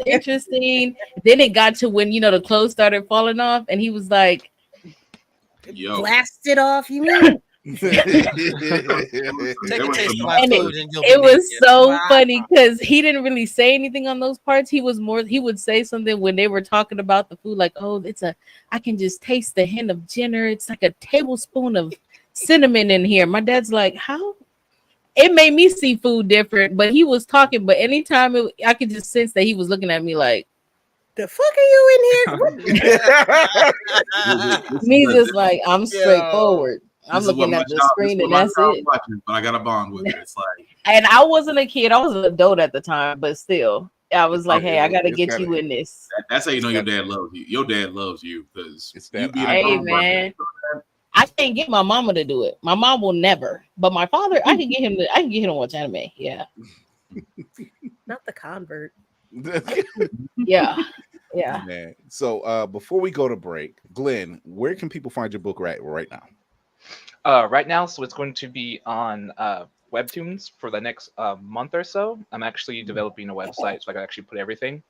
interesting. Then it got to when the clothes started falling off, and he was like, Yo. Blasted off, you mean? Take a taste of my and food and you'll it was be so naked. funny because he didn't really say anything on those parts. He would say something when they were talking about the food, like, oh, I can just taste the hint of ginger. It's like a tablespoon of cinnamon in here. My dad's like, how? It made me see food different, but he was talking, but anytime I could just sense that he was looking at me like, the fuck are you in here? me just like, I'm straightforward. I'm looking at the screen and that's it. Watching, but I got a bond with it. It's like, And I wasn't a kid, I was an adult at the time, but still, I was like, hey, I gotta get you in this. that's how you know your dad loves you. Your dad loves you because It's that Hey man, I can't get my mama to do it. My mom will never, but my father, I can get him to watch anime. Yeah, Not the convert. yeah. Man. So before we go to break, Glenn, where can people find your book right now? Right now, so it's going to be on Webtoons for the next month or so. I'm actually developing a website so I can actually put everything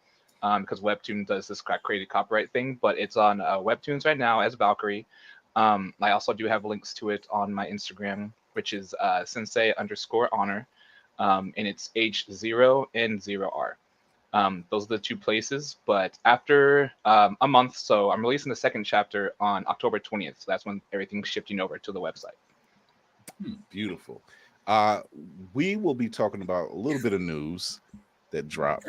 because Webtoon does this creative copyright thing, but it's on Webtoons right now as Valkyrie. I also do have links to it on my Instagram, which is sensei_honor, and it's H0 and 0R. Those are the two places, but after a month, so I'm releasing the second chapter on October 20th. So that's when everything's shifting over to the website. Beautiful. We will be talking about a little bit of news that dropped.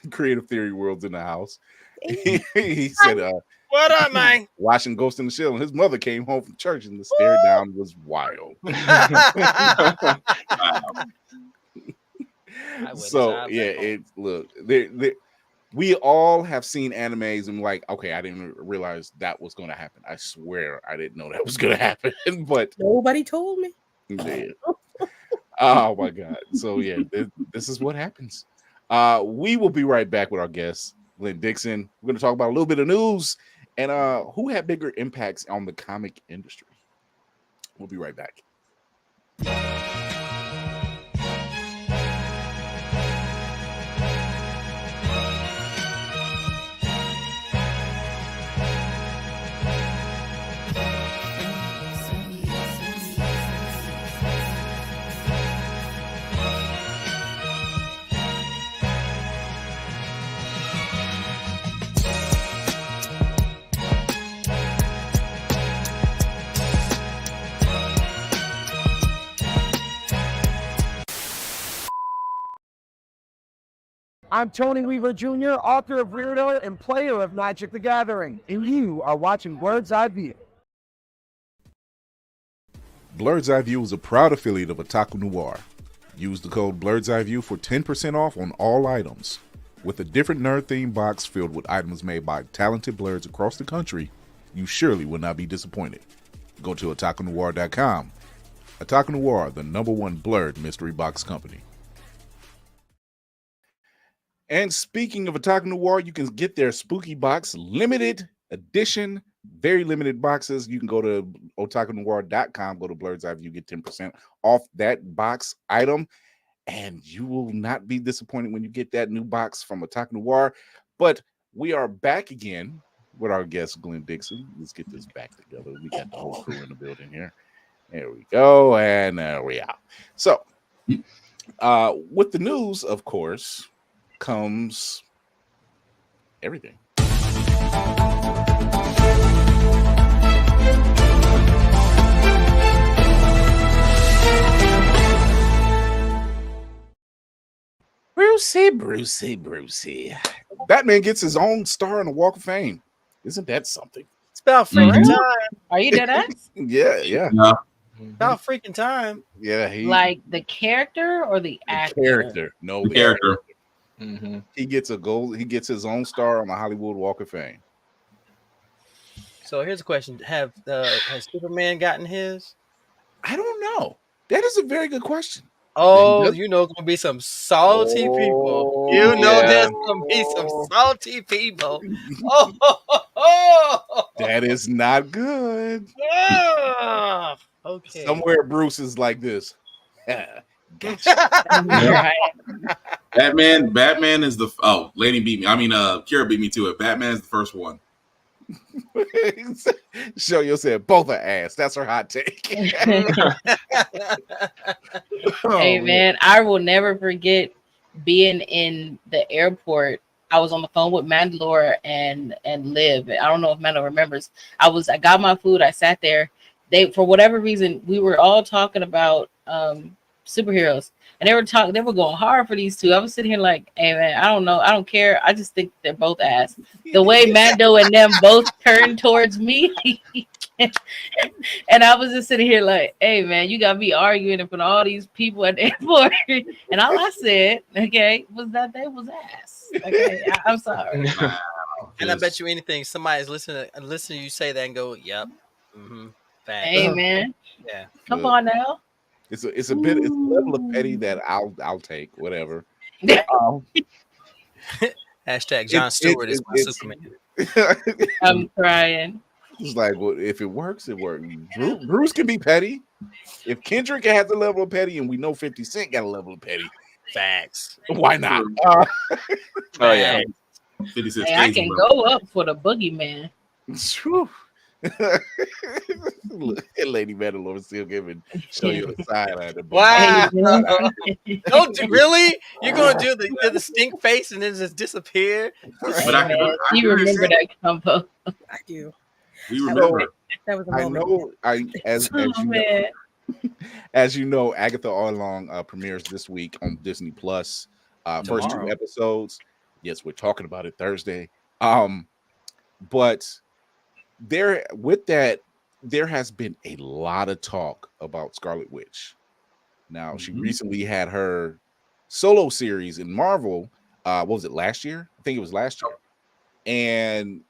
Creative Theory World's in the house. He said, what up, man? Watching Ghost in the Shell, and his mother came home from church, and the stare down was wild. So yeah, we all have seen animes and like, okay, I didn't realize that was going to happen. I swear I didn't know that was going to happen, but nobody told me. Yeah. Oh my god. So yeah, this is what happens. We will be right back with our guest, Glenn Dickson. We're going to talk about a little bit of news and who had bigger impacts on the comic industry. We'll be right back. I'm Tony Weaver Jr., author of Weirdo and player of Magic the Gathering, and you are watching Bird's Eye View. Blerd's Eye View is a proud affiliate of Otaku Noir. Use the code Blerd's Eye View for 10% off on all items. With a different nerd-themed box filled with items made by talented blerds across the country, you surely will not be disappointed. Go to otakunoir.com. Otaku Noir, the #1 blerd mystery box company. And speaking of Otaku Noir, you can get their spooky box, limited edition, very limited boxes. You can go to otakunoir.com, go to Blerd's Eye View, get 10% off that box item. and you will not be disappointed when you get that new box from Attack Noir. But we are back again with our guest, Glenn Dickson. Let's get this back together. We got the whole crew in the building here. There we go, and there we are. So, with the news, of course, comes everything. Brucey. Batman gets his own star on the Walk of Fame. Isn't that something? It's about freaking time. Are you dead ass? Yeah. About freaking time. Yeah, Like the character or the actor? Character. No, The character. Mm-hmm. He gets a gold. He gets his own star on the Hollywood Walk of Fame. So here's a question: has Superman gotten his? I don't know. That is a very good question. Oh, you know, gonna be some salty people. You know, yeah. there's gonna be some salty people. Oh, That is not good. okay. Somewhere Bruce is like this. Gotcha. Batman is the lady beat me. I mean, Kira beat me to it. Batman's the first one. Show yourself both are ass. That's her hot take. Hey man, I will never forget being in the airport. I was on the phone with Mandalore and Liv. I don't know if Mandalore remembers. I got my food. I sat there. They, for whatever reason, we were all talking about superheroes, and they were going hard for these two. I was sitting here like, hey man, I don't know, I don't care. I just think they're both ass. The way Mando and them both turned towards me, and I was just sitting here like, hey man, you got me arguing in front of all these people at the airport, and all I said, okay, was that they was ass. Okay, I'm sorry. Wow. And I bet you anything, somebody's listening to you say that and go, "Yep, facts." Hey man, Yeah, come on now. It's a level of petty that I'll take whatever. Hashtag John Stewart is my Superman. I'm crying. It's like, well, if it works, it works. Bruce can be petty. If Kendrick has a level of petty, and we know 50 Cent got a level of petty, Facts. why not? Oh yeah. 50 Cent Hey, I crazy, can bro. go up for the boogeyman. Lady Mandalore still giving show you the sideline. Wow. Hey, Don't you really? You're gonna do the stink face and then just disappear? But I can you remember that combo? I do. we remember. That was a I moment. know. Oh man. As you know, Agatha All Along premieres this week on Disney Plus. First 2 Tomorrow. episodes. Yes, we're talking about it Thursday. But there has been a lot of talk about Scarlet Witch. Now, she recently had her solo series in Marvel. What was it, last year? I think it was last year. And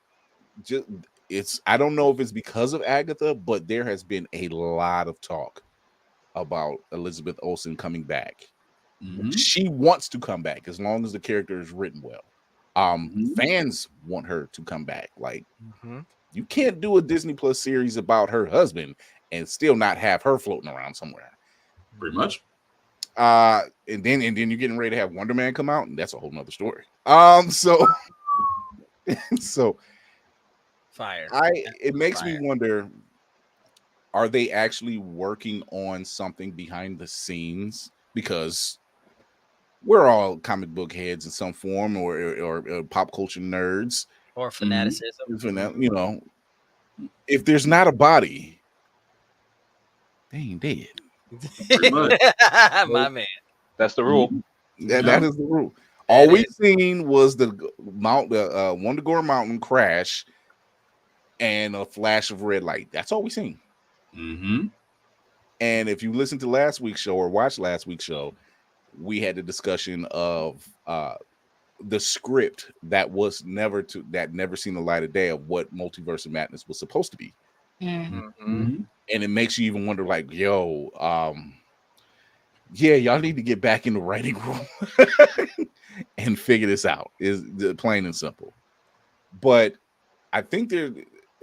I don't know if it's because of Agatha, but there has been a lot of talk about Elizabeth Olsen coming back. She wants to come back as long as the character is written well. Fans want her to come back. Like, you can't do a Disney Plus series about her husband and still not have her floating around somewhere. Pretty much. And then you're getting ready to have Wonder Man come out, and that's a whole nother story. So Fire. It makes me wonder, are they actually working on something behind the scenes? Because we're all comic book heads in some form, or pop culture nerds, Or fanaticism. You know, if there's not a body, they ain't dead. Pretty much. My man. That's the rule. That is the rule. All we've seen was the Wundagore Mountain crash and a flash of red light. That's all we've seen. And if you listen to last week's show or watch last week's show, we had the discussion of the script that never seen the light of day of what Multiverse of Madness was supposed to be. And it makes you even wonder, like, yo, yeah, y'all need to get back in the writing room and figure this out. Is plain and simple. But I think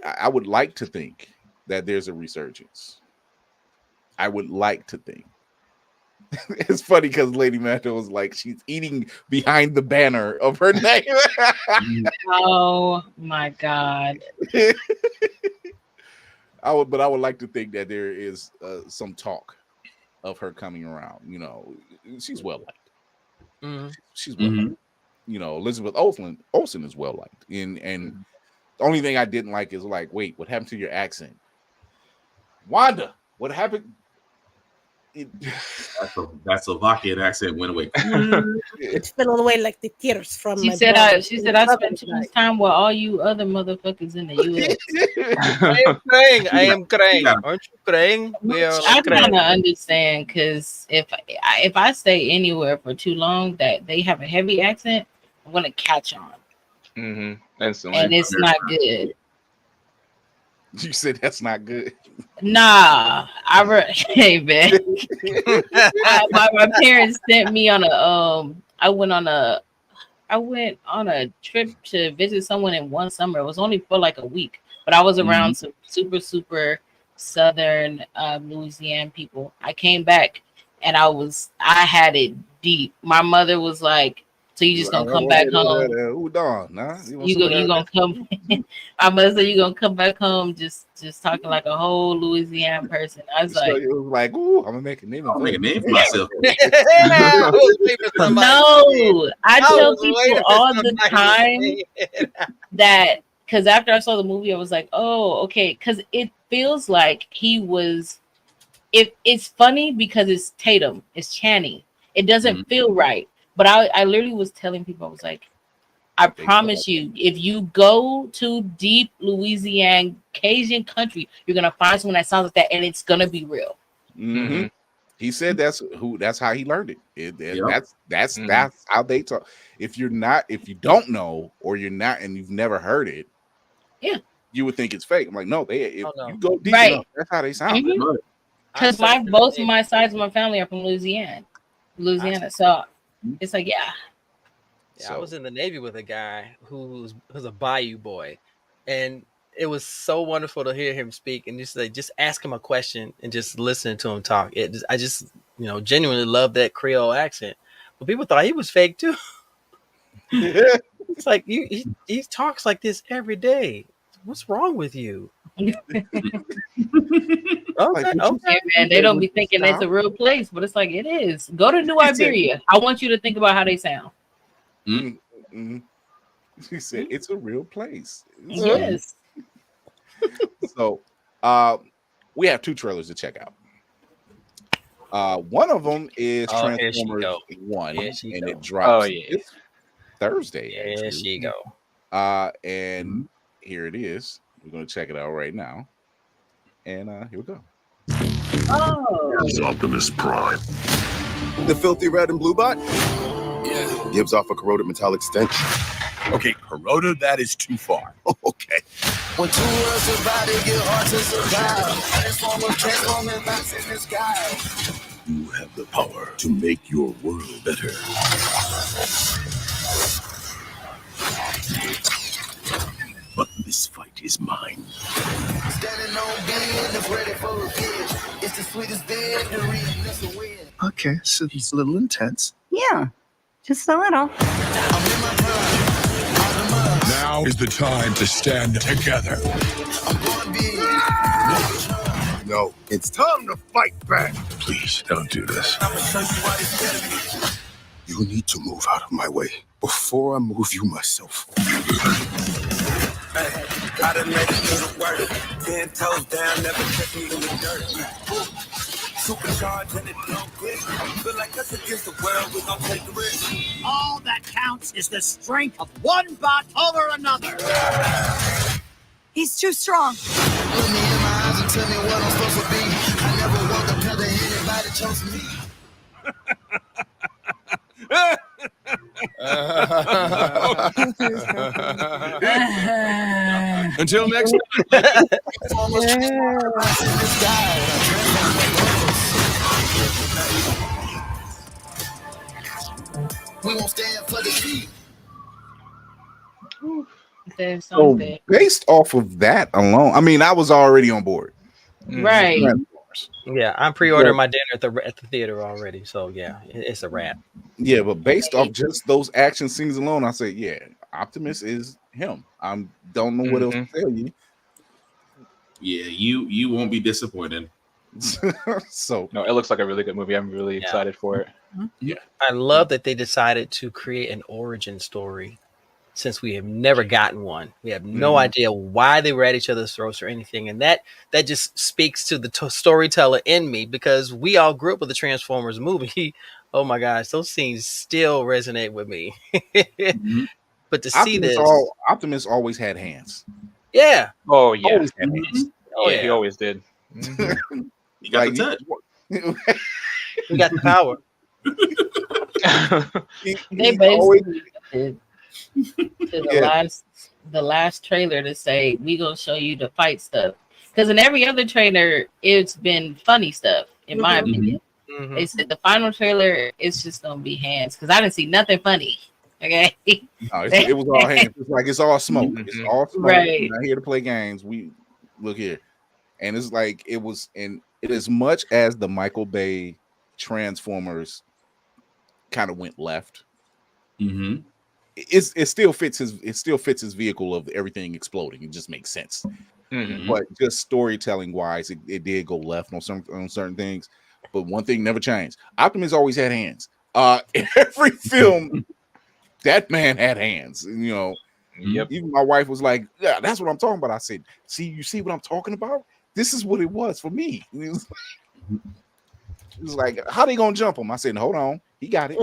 I would like to think that there's a resurgence. I would like to think. It's funny because Lady Mando was like, she's eating behind the banner of her name. Oh my God. I would like to think that there is some talk of her coming around. You know, she's well liked. She's well liked. You know, Elizabeth Olsen is well liked. And the only thing I didn't like is like, wait, what happened to your accent? Wanda, what happened? That Slovakian accent went away. It fell away like the tears from She my said, brother. I spent too much time with all you other motherfuckers in the U.S. I am crying. Aren't you crying? We are I crying. kind of understand because if I stay anywhere for too long that they have a heavy accent, I'm gonna catch on, and it's not good. You said that's not good. Nah, hey man. My parents sent me on a I went on a trip to visit someone in one summer. It was only for like a week, but I was around some super southern Louisiana people. I came back and I had it deep. My mother was like, "So you just gonna come back home? You gonna come?" My mother said, "You gonna come back home just talking like a whole Louisiana person?" I was like, it was like, "Ooh, I'm gonna make a name. I'll make a name for myself." No, I tell people all the time that because after I saw the movie, I was like, "Oh, okay," because it feels like he was. It's funny because it's Tatum, it's Channing. It doesn't feel right. But I literally was telling people, I was like, I promise you, if you go to deep Louisiana Cajun country, you're gonna find someone that sounds like that, and it's gonna be real. He said that's how he learned it. That's how they talk. If you don't know, or you're not, and you've never heard it, you would think it's fake. I'm like, no, you go deep enough, that's how they sound. Because both of my sides of my family are from Louisiana, so it's like, yeah. I was in the Navy with a guy who was a Bayou boy, and it was so wonderful to hear him speak and just ask him a question and just listen to him talk. I just genuinely love that Creole accent, but people thought he was fake too. It's like he talks like this every day. What's wrong with you? Okay. Yeah, man, they don't be thinking it's a real place, but it's like it is. Go to New Iberia. I want you to think about how they sound. She said it's a real place. Yes. So we have 2 trailers to check out. One of them is Transformers 1, and it drops this Thursday. There she go. And here it is. We're going to check it out right now. And here we go. It's Optimus Prime. The filthy red and blue bot? Yeah. Gives off a corroded metallic stench. Okay, corroded, that is too far. Okay. When 2 worlds survive, they get hard to survive. Transforming box in the sky. You have the power to make your world better. But this fight is mine. Standing on business, ready for revenge. It's the sweetest victory, that's a win. Okay, so he's a little intense. Yeah, just a little. Now is the time to stand together. No, it's time to fight back. Please don't do this. You need to move out of my way before I move you myself. I done made it to the work. 10 toes down, never touch me in the dirt. Supercharged and it don't quit. Feel like us against the world, we gon' take the risk. All that counts is the strength of one bot over another. He's too strong. Look me in my eyes and tell me what I'm supposed to be. I never walked up to anybody chose me. Until next time. We won't stand for defeat. So based off of that alone, I mean, I was already on board. Right. Yeah, I'm pre-ordering my dinner at the theater already. So yeah, it's a wrap. Yeah, but based off just those action scenes alone, I say, yeah, Optimus is him. I don't know what else to tell you. Yeah, you won't be disappointed. So no, it looks like a really good movie. I'm really excited for it. Yeah, I love that they decided to create an origin story, since we have never gotten one. We have no idea why they were at each other's throats or anything, and that just speaks to the storyteller in me, because we all grew up with the Transformers movie. Oh my gosh, those scenes still resonate with me. But to see this, Optimus always had hands. Yeah. Oh yeah. Always had hands. Oh yeah, he always did. He got the touch. He got the power. They basically did to the last trailer to say we gonna show you the fight stuff, because in every other trailer it's been funny stuff in my opinion. They said the final trailer it's just gonna be hands, because I didn't see nothing funny. Okay. No, it was all hands. It's like it's all smoke. It's all smoke. Right. We're not here to play games. We look here, and it's like it was. And it as much as the Michael Bay Transformers kind of went left. It still fits his vehicle of everything exploding. It just makes sense. But just storytelling wise, it did go left on certain things. But one thing never changed. Optimus always had hands. Every film, that man had hands. You know. Even my wife was like, "Yeah, that's what I'm talking about." I said, you see what I'm talking about? This is what it was for me." It was like, "How they gonna jump him?" I said, "Hold on, he got it."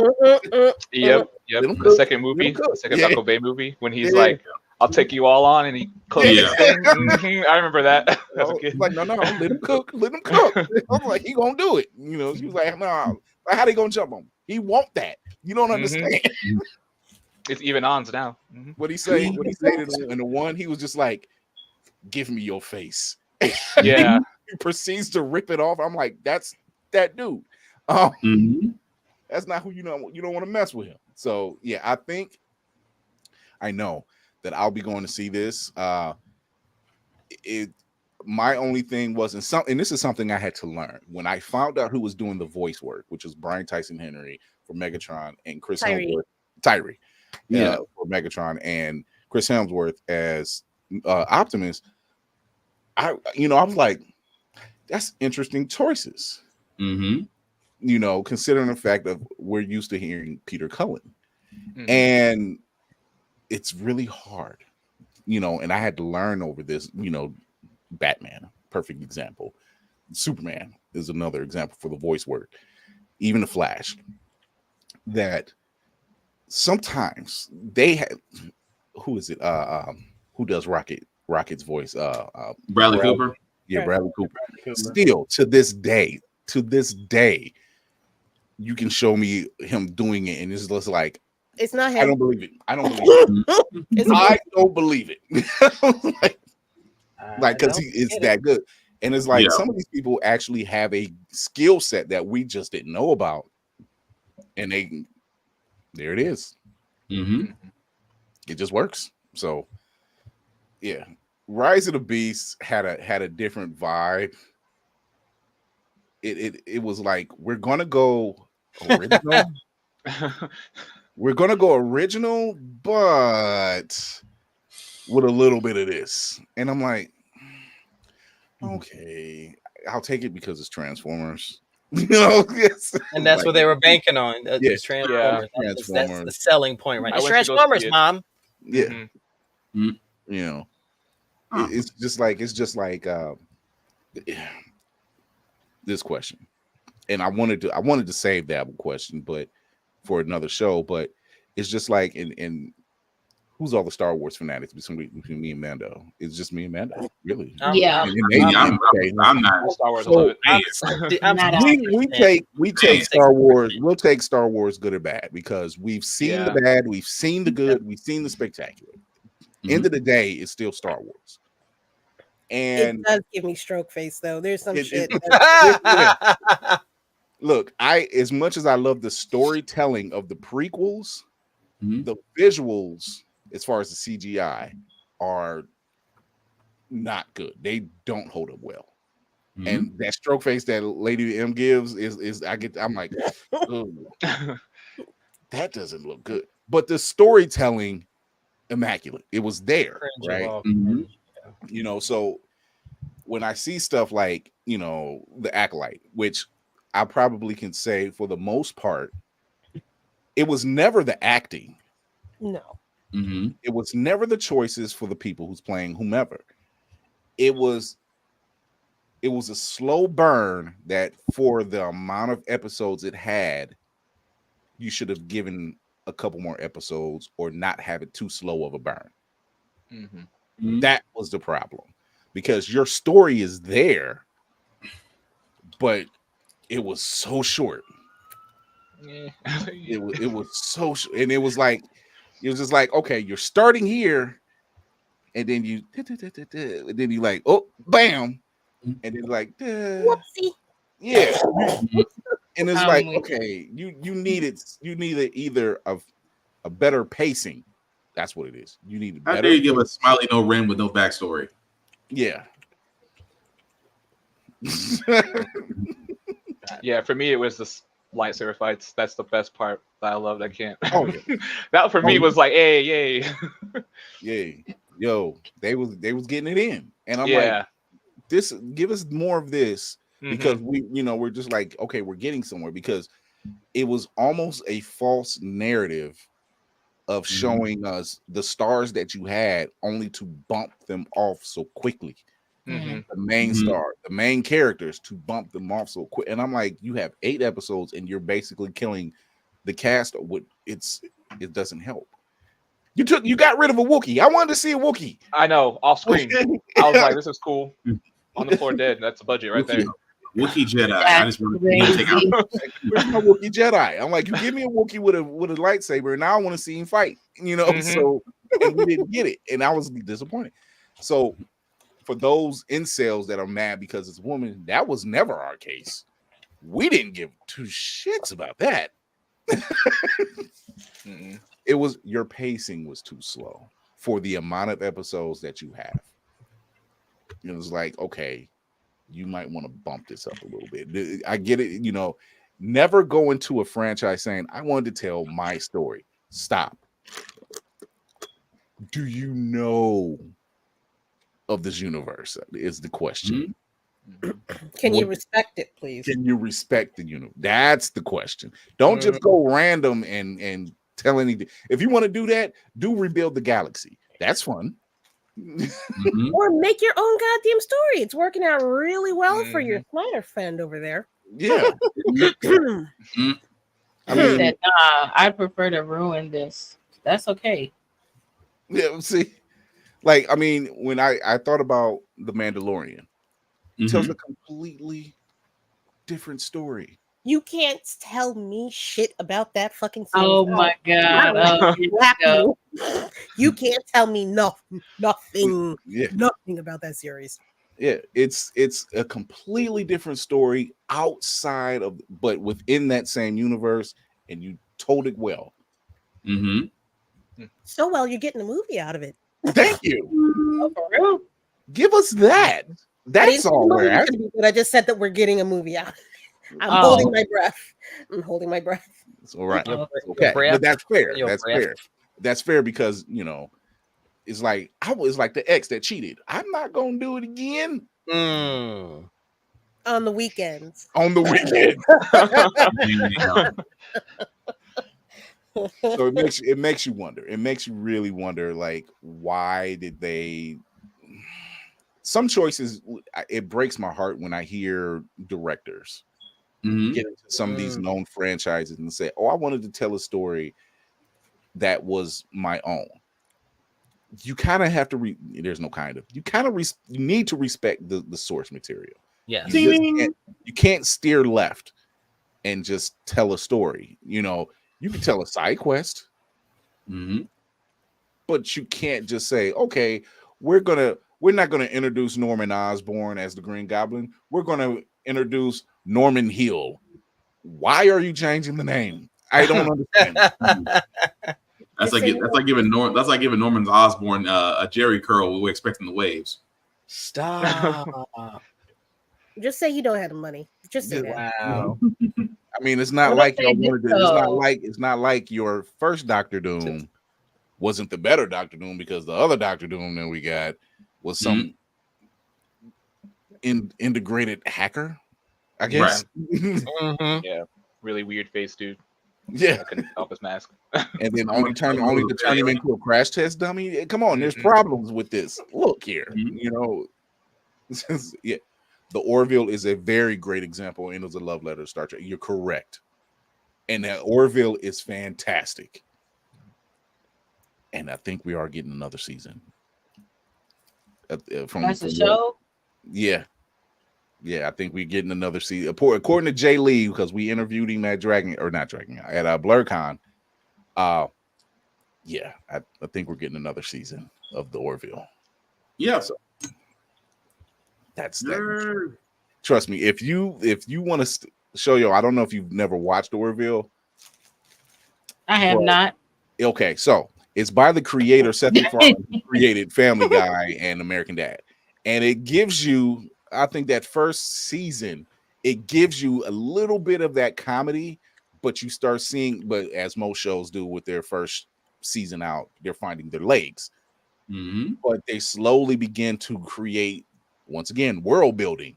Yep. The second movie, the second Michael Bay movie, when he's like, "I'll take you all on," and he cooks. I remember that as a kid. Like, no, let him cook. Let him cook. I'm like, he gonna do it. You know, she was like, "No, how they gonna jump him? He want that. You don't understand." It's even ons now. What he say? What he said in the one? He was just like, "Give me your face." Yeah. He proceeds to rip it off. I'm like, that's that dude. That's not who you know. You don't want to mess with him. So yeah, I know that I'll be going to see this. My only thing wasn't something, and this is something I had to learn when I found out who was doing the voice work, which was Brian Tyson Henry for Megatron and Chris Hemsworth, Tyree, for Megatron, and Chris Hemsworth as Optimus. I was like, that's interesting choices. You know, considering the fact that we're used to hearing Peter Cullen, and it's really hard, you know. And I had to learn over this. You know, Batman, perfect example. Superman is another example for the voice work. Even the Flash. That sometimes they have. Who is it? Who does Rocket's voice? Bradley Cooper. Yeah, Bradley Cooper. Still to this day, you can show me him doing it, and it's just like, it's not him. I don't believe it. I don't believe it. I don't believe it. Like, because it's that good. And it's like some of these people actually have a skill set that we just didn't know about. And there it is. It just works. So yeah. Rise of the Beast had a different vibe. It was like, we're gonna go original. We're gonna go original, but with a little bit of this. And I'm like, okay, I'll take it because it's Transformers. You know, and that's what they were banking on. Transformers. That's the selling point, right? It's Transformers, Mom. Yeah. You know, it's just like this question. And I wanted to save that question, but for another show. But it's just like, in who's all the Star Wars fanatics between me and Mando? It's just me and Mando, really. Yeah. I'm not Star Wars. So, we take Star Wars. We'll take Star Wars, good or bad, because we've seen the bad, we've seen the good, we've seen the spectacular. End of the day, it's still Star Wars. And it does give me stroke face, though. There's some shit. Look, as much as I love the storytelling of the prequels, the visuals, as far as the CGI, are not good. They don't hold up well. And that stroke face that Lady M gives I'm like, ooh, that doesn't look good. But the storytelling, immaculate. It was there, right? You know, so when I see stuff like, you know, The Acolyte, which I probably can say for the most part, it was never the acting. No. It was never the choices for the people who's playing whomever. It was a slow burn that for the amount of episodes it had, you should have given a couple more episodes or not have it too slow of a burn. That was the problem, because your story is there, but it was so short. It was so and it was just like, okay, you're starting here, and then you like, oh, bam, and then like, whoopsie, yeah, and it's like, okay, you needed either a better pacing. That's what it is. You need How better. dare you give a Smiley no Ren with no backstory? Yeah. Yeah, for me it was the lightsaber fights. That's the best part that I loved. I can't. Oh yeah. That for me was like, hey, yay. Yay. Yo, they was getting it in. And I'm like, give us more of this, because we're just like, okay, we're getting somewhere, because it was almost a false narrative of showing us the stars that you had, only to bump them off so quickly. The main star, the main characters, to bump them off so quick. And I'm like, you have 8 episodes and you're basically killing the cast. It doesn't help. You got rid of a Wookiee. I wanted to see a Wookiee. I know, off screen. I was like, this is cool. On the floor dead. That's a budget right there. Wookiee Jedi. I just want to take out. Where's my Wookiee Jedi? I'm like, you give me a Wookiee with a lightsaber, and now I want to see him fight. You know, so and we didn't get it, and I was disappointed. So for those incels that are mad because it's a woman, that was never our case. We didn't give 2 shits about that. It was your pacing was too slow for the amount of episodes that you have. It was like, okay, you might want to bump this up a little bit. I get it, you know. Never go into a franchise saying, I wanted to tell my story. Stop. Do you know of this universe? Is the question. Can you respect it, please? Can you respect the universe? That's the question. Don't just go random and tell anything. If you want to do that, do Rebuild the Galaxy. That's fun. Or make your own goddamn story. It's working out really well for your Snyder friend over there. Yeah. I mean, said, nah, I prefer to ruin this. That's okay. Yeah, see, like, I mean, when I thought about The Mandalorian, it tells a completely different story. You can't tell me shit about that fucking series. Oh my god! You can't tell me nothing about that series. Yeah, it's a completely different story outside of, but within that same universe, and you told it well. So well, you're getting a movie out of it. Thank you. Oh, for real? Give us that. That's all we're asking. But I just said that we're getting a movie out. I'm holding my breath. I'm holding my breath. It's all right. Okay, but that's fair. That's fair. That's fair because, you know, it's like I was like the ex that cheated. I'm not gonna do it again. On the weekends. On the weekend. So it makes you wonder. It makes you really wonder, like, why did they? Some choices, it breaks my heart when I hear directors get into some of these known franchises and say, "Oh, I wanted to tell a story that was my own." You kind of have to there's no kind of, you kind of you need to respect the source material. Yeah, you can't steer left and just tell a story. You know, you can tell a side quest, but you can't just say, okay, we're not gonna introduce Norman Osborn as the Green Goblin. We're gonna introduce Norman Hill. Why are you changing the name? I don't understand. That's like giving Norman Osborn a Jerry curl. We were expecting the waves. Stop. Just say you don't have the money. Just say that. Wow. I mean, it's not What like if y'all they do, wanted to, though? it's not like your first Doctor Doom wasn't the better Doctor Doom because the other Doctor Doom that we got was some integrated hacker, I guess. Mhm. Yeah, really weird face, dude. Yeah. I couldn't help his mask. And then only to turn him into a crash test dummy. Come on, there's problems with this. Look here, you know. Yeah, the Orville is a very great example, and it was a love letter to Star Trek. You're correct, and that Orville is fantastic. And I think we are getting another season. That's the show. Yeah, I think we're getting another season. According to Jay Lee, because we interviewed him at BlurCon. Yeah, I think we're getting another season of the Orville. Yeah, so that's that. Trust me, if you want to show you, I don't know if you've never watched Orville. I have not. Okay, so it's by the creator Seth MacFarlane, who created Family Guy and American Dad, and it gives you, I think that first season, it gives you a little bit of that comedy, but you start seeing, but as most shows do with their first season out, they're finding their legs. But they slowly begin to create, once again, world building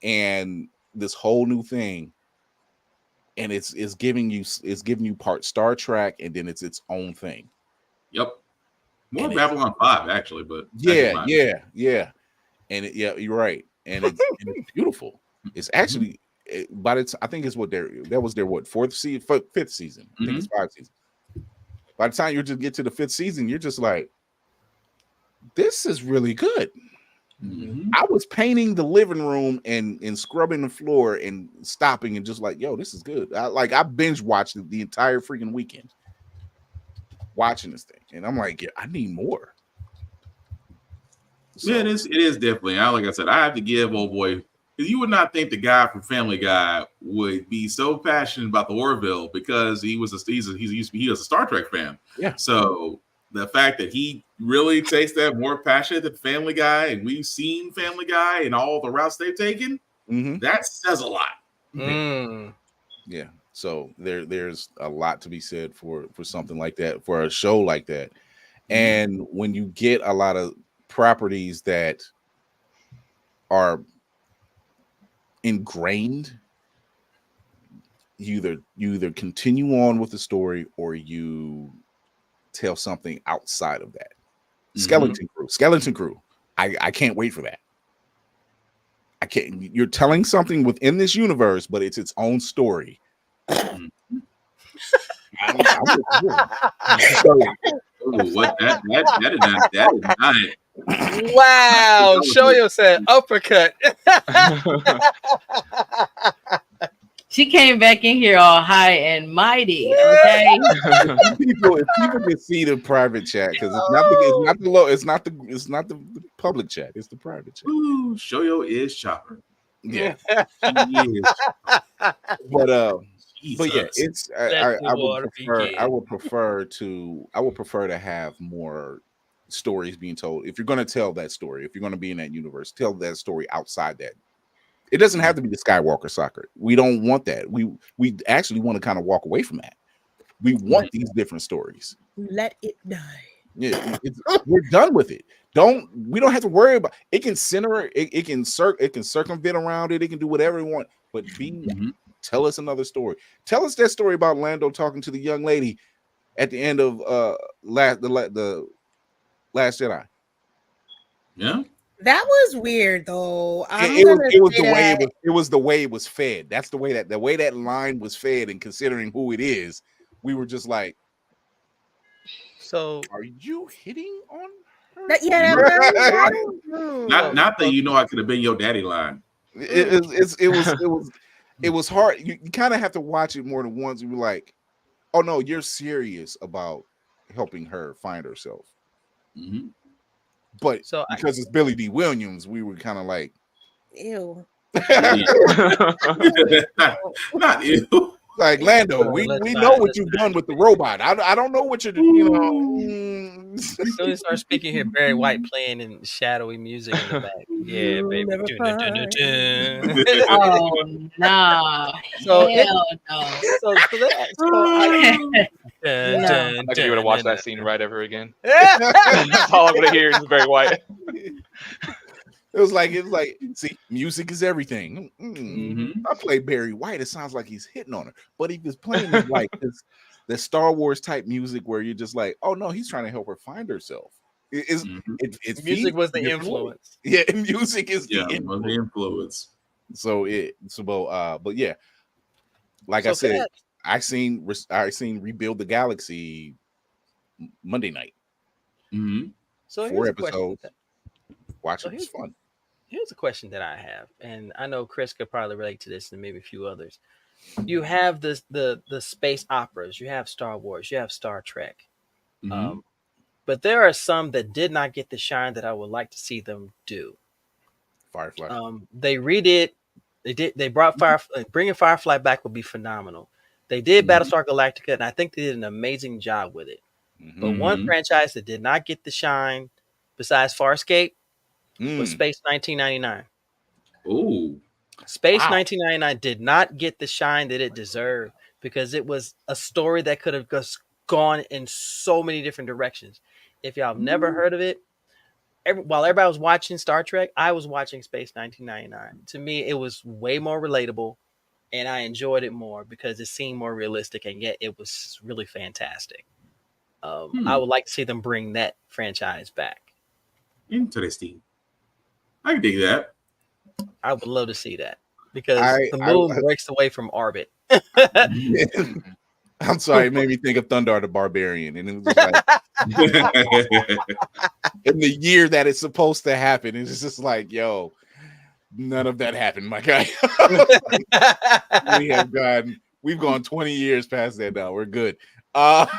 and this whole new thing. And it's giving you part Star Trek, and then it's its own thing. Yep. More Babylon 5, actually, but yeah. And you're right. And it's beautiful. It's actually, I think it's that was their fifth season. I think it's 5 seasons. By the time you just get to the 5th season, you're just like, this is really good. I was painting the living room and scrubbing the floor and stopping and just like, yo, this is good. I binge watched it the entire freaking weekend watching this thing, and I'm like, yeah, I need more. So, yeah, it is definitely. Like I said, I have to give old boy, because you would not think the guy from Family Guy would be so passionate about the Orville because he was a Star Trek fan. Yeah. So the fact that he really takes that more passionate than Family Guy, and we've seen Family Guy and all the routes they've taken, that says a lot. Yeah. So there's a lot to be said for something like that, for a show like that. And when you get a lot of properties that are ingrained, you either continue on with the story or you tell something outside of that. Skeleton Crew. I can't wait for that. I can't. You're telling something within this universe, but it's its own story. That is not. Wow, Shoyo said uppercut. She came back in here all high and mighty. Okay. if people can see the private chat, because it's not the public chat, it's the private chat. Ooh, Shoyo is chopper. Yeah. She is. But yeah, Jesus. it's I would prefer to have more stories being told. If you're going to tell that story, if you're going to be in that universe, tell that story outside that. It doesn't have to be the Skywalker saga. We don't want that. We actually want to kind of walk away from that. We want these different stories. Let it die. Yeah, we're done with it. We don't have to worry about it. Can center it can circumvent around it. It can do whatever it wants. But tell us another story. Tell us that story about Lando talking to the young lady at the end of the Last Jedi. Yeah. That was weird though. It was the way it was fed. That's the way that line was fed, and considering who it is, we were just like, so are you hitting on her? Not that I could have been your daddy line. It was hard. You kind of have to watch it more than once. You were like, oh no, you're serious about helping her find herself. But because it's Billy D. Williams, we were kind of like, ew. Not ew. Like Lando, we know what you've done with the robot. I don't know what you're doing. As soon as you start speaking here, Barry White playing and shadowy music in the back. Yeah, baby. Never Oh no! So it- Hell no! So I'm not gonna be able to watch that scene right ever again. Yeah. That's all I'm gonna hear is Barry White. It was like, see, music is everything. I play Barry White, it sounds like he's hitting on her. But if he's playing like the Star Wars type music where you're just like, oh no, he's trying to help her find herself. It's music was the different influence. way. Yeah, music is the influence. So but yeah, like I said, I seen Rebuild the Galaxy Monday night. So 4 episodes. Watch it was fun. Here's a question that I have, and I know Chris could probably relate to this, and maybe a few others. You have the space operas, you have Star Wars, you have Star Trek, but there are some that did not get the shine that I would like to see them do. Firefly. They redid. They brought Firefly. Bringing Firefly back would be phenomenal. They did Battlestar Galactica, and I think they did an amazing job with it. But one franchise that did not get the shine, besides Farscape, was Space 1999. Ooh. Space 1999 did not get the shine that it deserved because it was a story that could have just gone in so many different directions. If y'all have never heard of it, while everybody was watching Star Trek, I was watching Space 1999. To me, it was way more relatable, and I enjoyed it more because it seemed more realistic, and yet it was really fantastic. I would like to see them bring that franchise back. Interesting. I can dig that. I would love to see that because the moon breaks away from orbit. I'm sorry, it made me think of Thundar the Barbarian, and it was just like in the year that it's supposed to happen, it's just like, yo, none of that happened, my guy. We've gone 20 years past that now. We're good. But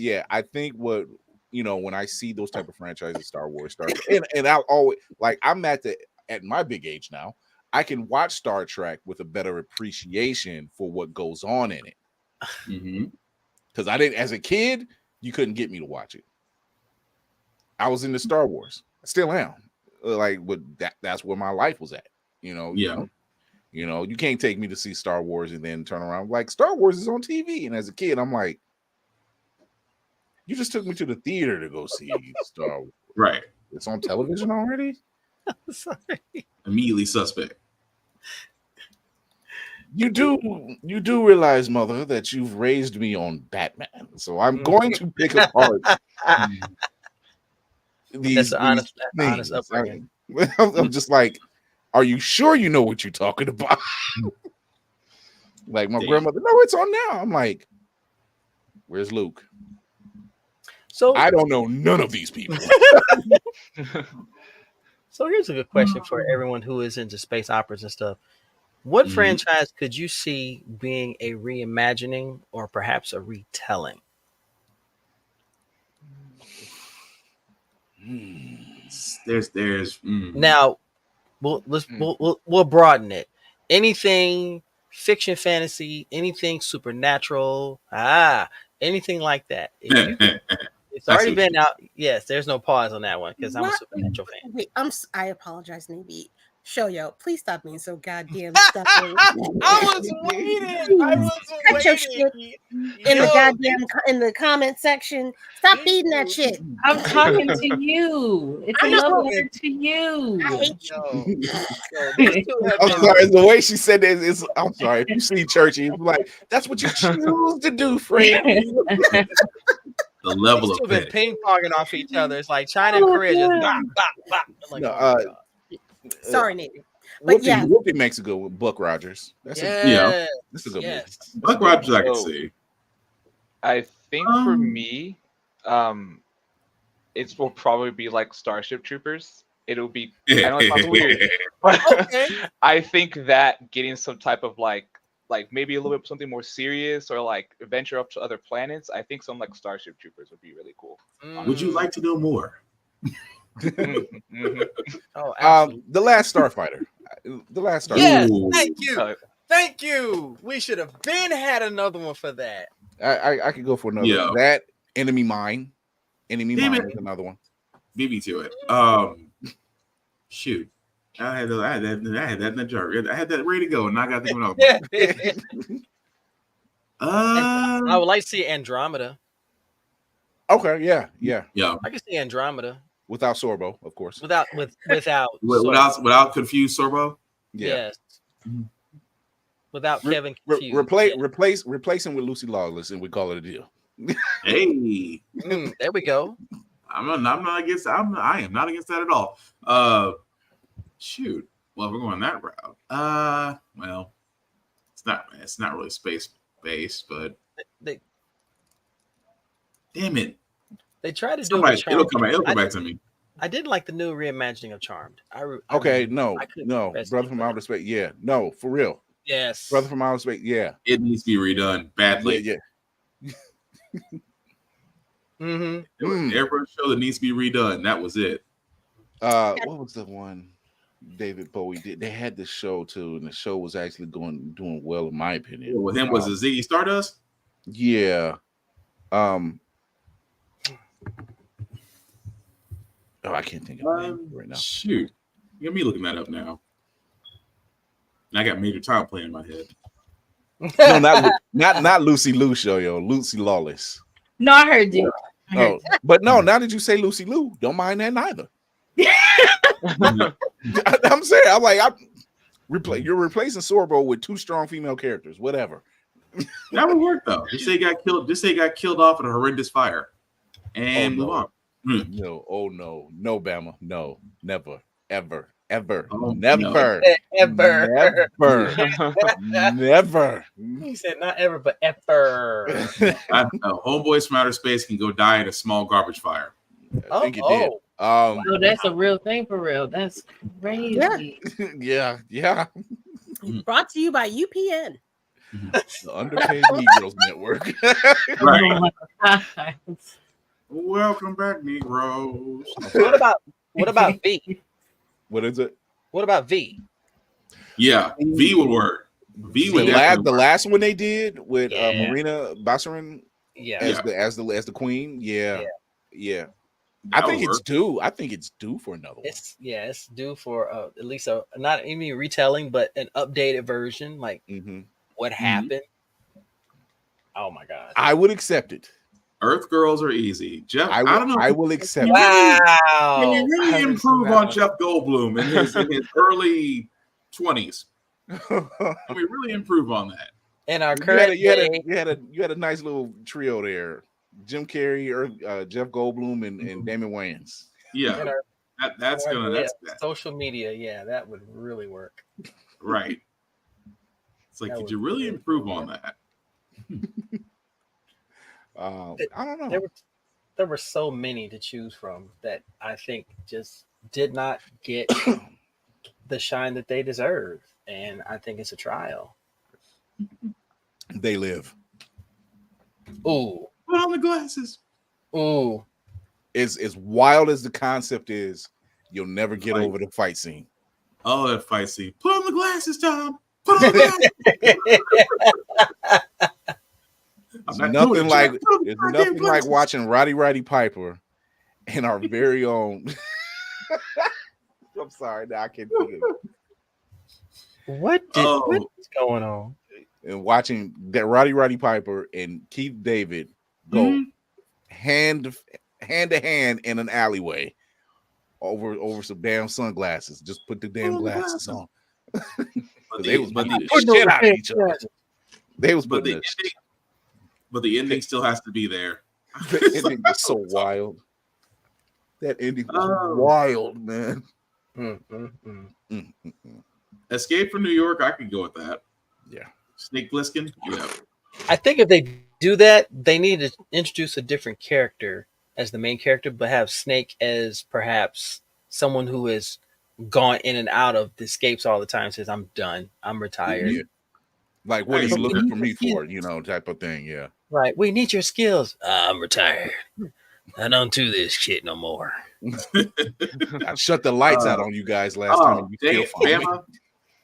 yeah, I think when I see those type of franchises, Star Wars, and I'll always like I'm at my big age now. I can watch Star Trek with a better appreciation for what goes on in it. Because I didn't, as a kid, you couldn't get me to watch it. I was into Star Wars. I still am. Like, that's where my life was at. You know, you can't take me to see Star Wars and then turn around like Star Wars is on TV. And as a kid, I'm like, you just took me to the theater to go see Star Wars. Right. It's on television already? Sorry. Immediately suspect. You do realize, Mother, that you've raised me on Batman. So I'm going to pick apart these honest things. upbringing. I'm just like, are you sure you know what you're talking about? Like my grandmother, no, it's on now. I'm like, where's Luke? So I don't know none of these people. So here's a good question for everyone who is into space operas and stuff. What franchise could you see being a reimagining or perhaps a retelling? Now we'll broaden it. Anything fiction, fantasy, anything supernatural, anything like that. It's already been out. Yes, there's no pause on that one because I'm a supernatural fan. Wait, I apologize, Navy. Shoyo, please stop being so goddamn stubborn. I was waiting. Cut your shit in the comment section. Stop feeding that shit. I'm talking to you. It's a love letter to you. I hate you. I'm sorry. The way she said that is, I'm sorry. If you see Churchy, it's like, that's what you choose to do, friend. The level of been ping ponging off each other. It's like China and Korea just bop, bop, bop. I'm like, sorry, Navy. But Whoopi makes a good one. Buck Rogers. That's a good movie. Buck Rogers, I can see. I think for me, it will probably be like Starship Troopers. It'll be, I know it sounds weird, but I think that getting some type of like maybe a little bit something more serious or like venture up to other planets. I think something like Starship Troopers would be really cool. Would you like to know more? The Last Starfighter. The Last Starfighter. Yes, thank you. Thank you. We should have had another one for that. I could go for another. Yeah. That Enemy Mine. Enemy Damn Mine it. is another one. Beat me to it. Shoot. I had that in the jar. I had that ready to go, and I got to think of I would like to see Andromeda. Okay, yeah. I can see Andromeda without Sorbo, of course. Without Confused Sorbo. Yeah. Yes. Without Kevin Confused. Replace him with Lucy Lawless, and we call it a deal. Hey, there we go. I am not against that at all. Shoot. Well, we're going that route. Well, it's not really space based, but damn it. They tried to do it. It'll come back to me. I didn't like the new reimagining of Charmed. No, Brother from Outer Space. Yeah, no, for real. Yes, Brother from Outer Space. Yeah, it needs to be redone badly. Yeah. Every show that needs to be redone. That was it. What was the one David Bowie did? They had this show too, and the show was actually doing well, in my opinion. With him was it Ziggy Stardust? Yeah. I can't think of the name right now. Shoot, you got me looking that up now. I got Major Tom playing in my head. No, not Lucy Liu show, yo. Lucy Lawless. No, I heard you. Oh, but no, now that you say Lucy Liu, don't mind that neither. I'm saying, I'm like, you're replacing Sorbo with two strong female characters, whatever. That would work though. Just say he got killed. Just say he got killed off in a horrendous fire, and move on. No, no, Bama, no, never, ever, never. He said not ever, but ever. Homeboys from outer space can go die in a small garbage fire. I think it did. So that's a real thing for real. That's crazy. Yeah. Brought to you by UPN. The Underpaid Negroes Network. Right. Welcome back, Negroes. What about V? What is it? What about V? Yeah, V would work. V would the last one they did with Marina Bassarin as the queen. Yeah. I think it's due. I think it's due for another one. It's due for at least not even retelling, but an updated version. Like what happened? Oh my god! I would accept it. Earth Girls are easy. Jeff, I don't know. I will accept. Wow! Can you really improve on Jeff Goldblum in his early 20s? Can we really improve on that? In our current, you had a nice little trio there. Jim Carrey, Jeff Goldblum, and Damon Wayans. Yeah, that's social media. Yeah, that would really work. Right. It's like, could you really improve on that? I don't know. There were so many to choose from that I think just did not get the shine that they deserve, and I think it's a trial. They live. Ooh. Put on the glasses. Ooh. As wild as the concept is, you'll never get over the fight scene. Oh, that fight scene. Put on the glasses, Tom. Put on the glasses. There's nothing like watching Roddy Piper and our very own. I'm sorry, I can't think of it. What's going on? And watching that Roddy Piper and Keith David go hand to hand in an alleyway over some damn sunglasses. Just put the damn glasses on. They was putting the shit out of each other. They was putting but the ending still has to be there. The ending was so wild. That ending was wild, man. Escape from New York, I could go with that. Yeah. Snake Plissken, yeah. I think if they do that, they need to introduce a different character as the main character, but have Snake as perhaps someone who has gone in and out of the escapes all the time, says, I'm done. I'm retired. Yeah. Like, what are you looking for me for? Type of thing. Yeah. Right. We need your skills. I'm retired. I don't do this shit no more. I shut the lights out on you guys last time.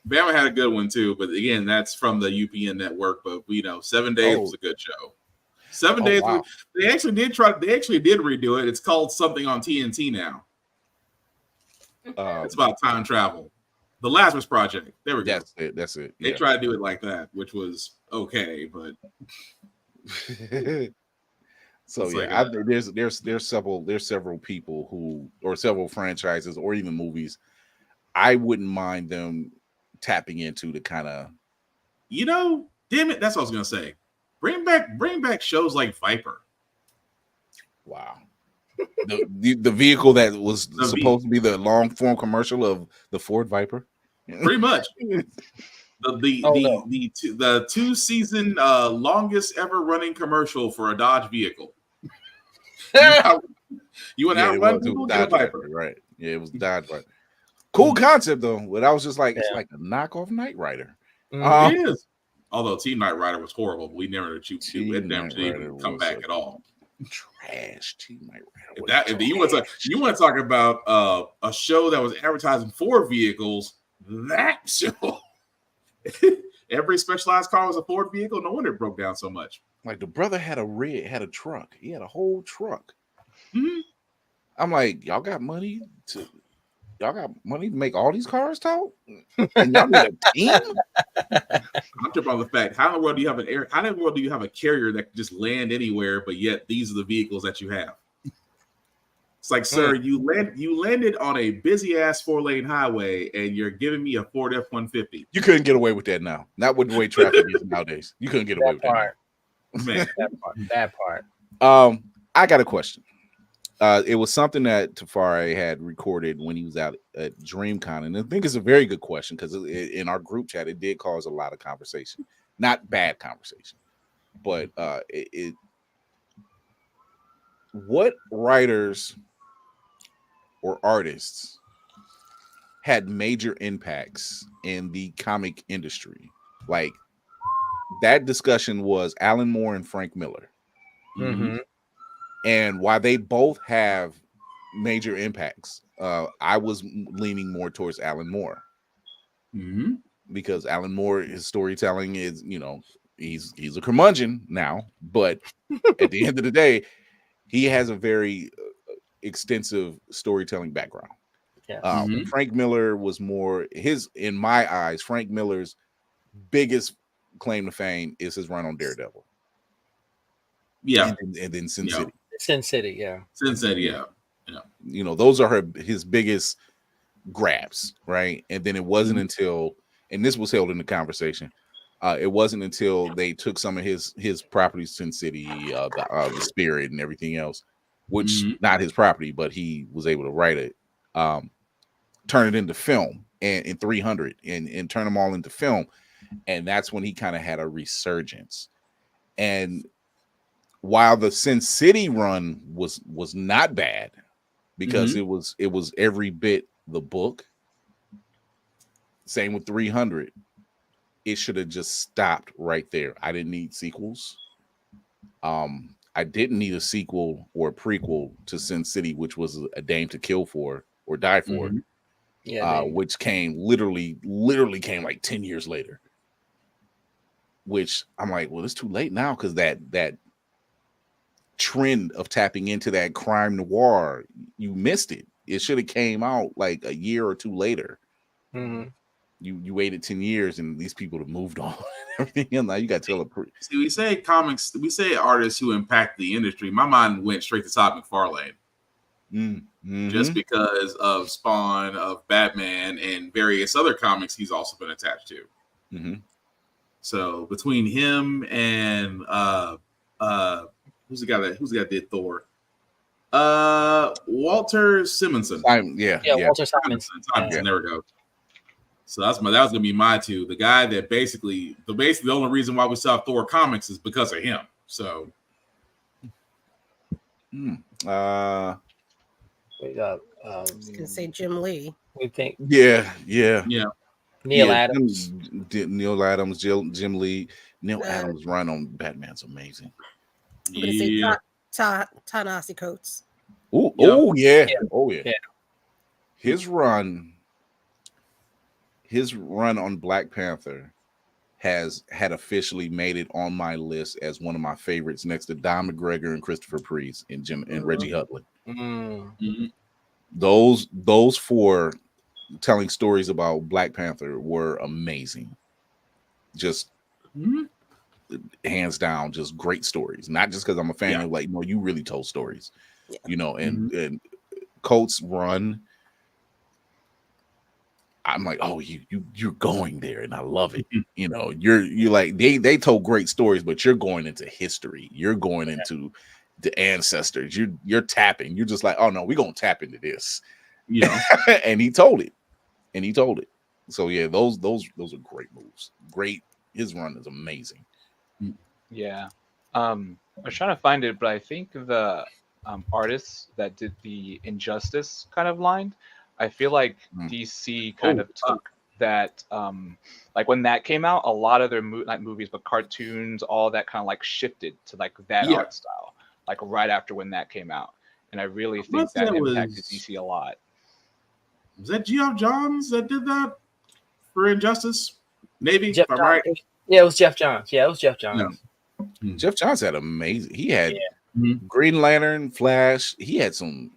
Bama had a good one too, but again, that's from the UPN network. But 7 Days was a good show. 7 days. Wow. They actually did redo it. It's called something on TNT now. It's about time travel. The Lazarus Project. There we go. That's it. They tried to do it like that, which was okay, but so I think there's several people who, or several franchises, or even movies, I wouldn't mind them tapping into to kind of, damn it, that's what I was gonna say. Bring back shows like Viper. Wow. The vehicle that was supposed to be the long form commercial of the Ford Viper. Pretty much. The 2-season longest ever running commercial for a Dodge vehicle. You want to outrun people? Get a Viper. Right. Yeah, it was Dodge Viper. Cool concept though, but I was just like, it's like a knockoff Knight Rider. It is. Although Team Knight Rider was horrible, but we never didn't come back at all. Trash Team Knight Rider. If you want to talk about a show that was advertising for vehicles, that show. Every specialized car was a Ford vehicle. No wonder it broke down so much. Like the brother had a truck. He had a whole truck. Mm-hmm. I'm like, y'all got money to make all these cars talk? And y'all need a team? I'm tripping on the fact, how in the world do you have a carrier that can just land anywhere, but yet these are the vehicles that you have? It's like, sir, you landed on a busy ass 4-lane highway and you're giving me a Ford F-150. You couldn't get away with that now. Not with the way traffic is nowadays. You couldn't get away with that. Man, that part. I got a question. It was something that Tafari had recorded when he was out at DreamCon, and I think it's a very good question because in our group chat it did cause a lot of conversation, not bad conversation, but what writers or artists had major impacts in the comic industry? Like that discussion was Alan Moore and Frank Miller. Mm-hmm. And while they both have major impacts, I was leaning more towards Alan Moore. Mm-hmm. Because Alan Moore, his storytelling is, he's a curmudgeon now, but at the end of the day, he has a very extensive storytelling background. Yeah. Frank Miller was more in my eyes, Frank Miller's biggest claim to fame is his run on Daredevil. Yeah. And then Sin City. Sin City, yeah. Sin City, yeah. Those are his biggest grabs, right? And then it wasn't until, and this was held in the conversation, it wasn't until they took some of his properties, Sin City, the Spirit, and everything else, which not his property, but he was able to write it, turn it into film and in 300 and turn them all into film, and that's when he kind of had a resurgence. And while the Sin City run was not bad because it was every bit the book. Same with 300. It should have just stopped right there. I didn't need sequels. I didn't need a sequel or a prequel to Sin City, which was A Dame to Kill For or Die For, which came literally came like 10 years later. Which I'm like, well, it's too late now because that trend of tapping into that crime noir, you missed it. It should have came out like a year or two later. Mm-hmm. You waited 10 years and these people have moved on and everything. And now you got to tell a See, we say comics, we say artists who impact the industry. My mind went straight to Todd McFarlane. Just because of Spawn, of Batman, and various other comics he's also been attached to. So between him and who's the guy that did Thor? Walter Simonson. Walter Simonson. There we go. So that was gonna be my two. The guy that basically the only reason why we saw Thor comics is because of him. So we got I was gonna say Jim Lee. We think Neil Adams. Neil Adams, Jim Lee. Neil Adams' run on Batman's amazing. I'm gonna say Ta-Nehisi Coates. Oh yeah. His run on Black Panther had officially made it on my list as one of my favorites, next to Don McGregor and Christopher Priest and Reggie Hudlin. Those four telling stories about Black Panther were amazing. Just hands down, just great stories. Not just because I'm a fan of, like, no, you really told stories, you know. And Coates' run, I'm like, oh, you're going there, and I love it. You know, you're like, they told great stories, but you're going into history. You're going into the ancestors. You're tapping. You're just like, oh no, we're gonna tap into this. You know, and he told it. So yeah, those are great moves. Great. His run is amazing. Yeah. I was trying to find it, but I think the artists that did the Injustice kind of line, I feel like DC kind of took that, like when that came out, a lot of their not movies, but cartoons, all that kind of like shifted to like that art style, like right after when that came out. And I really think that impacted DC a lot. Was that Geoff Johns that did that for Injustice? Maybe. Jeff if I'm right. Yeah, it was Geoff Johns. Yeah, it was Geoff Johns. Yeah. Geoff Johns had amazing. He had Green Lantern, Flash. He had some.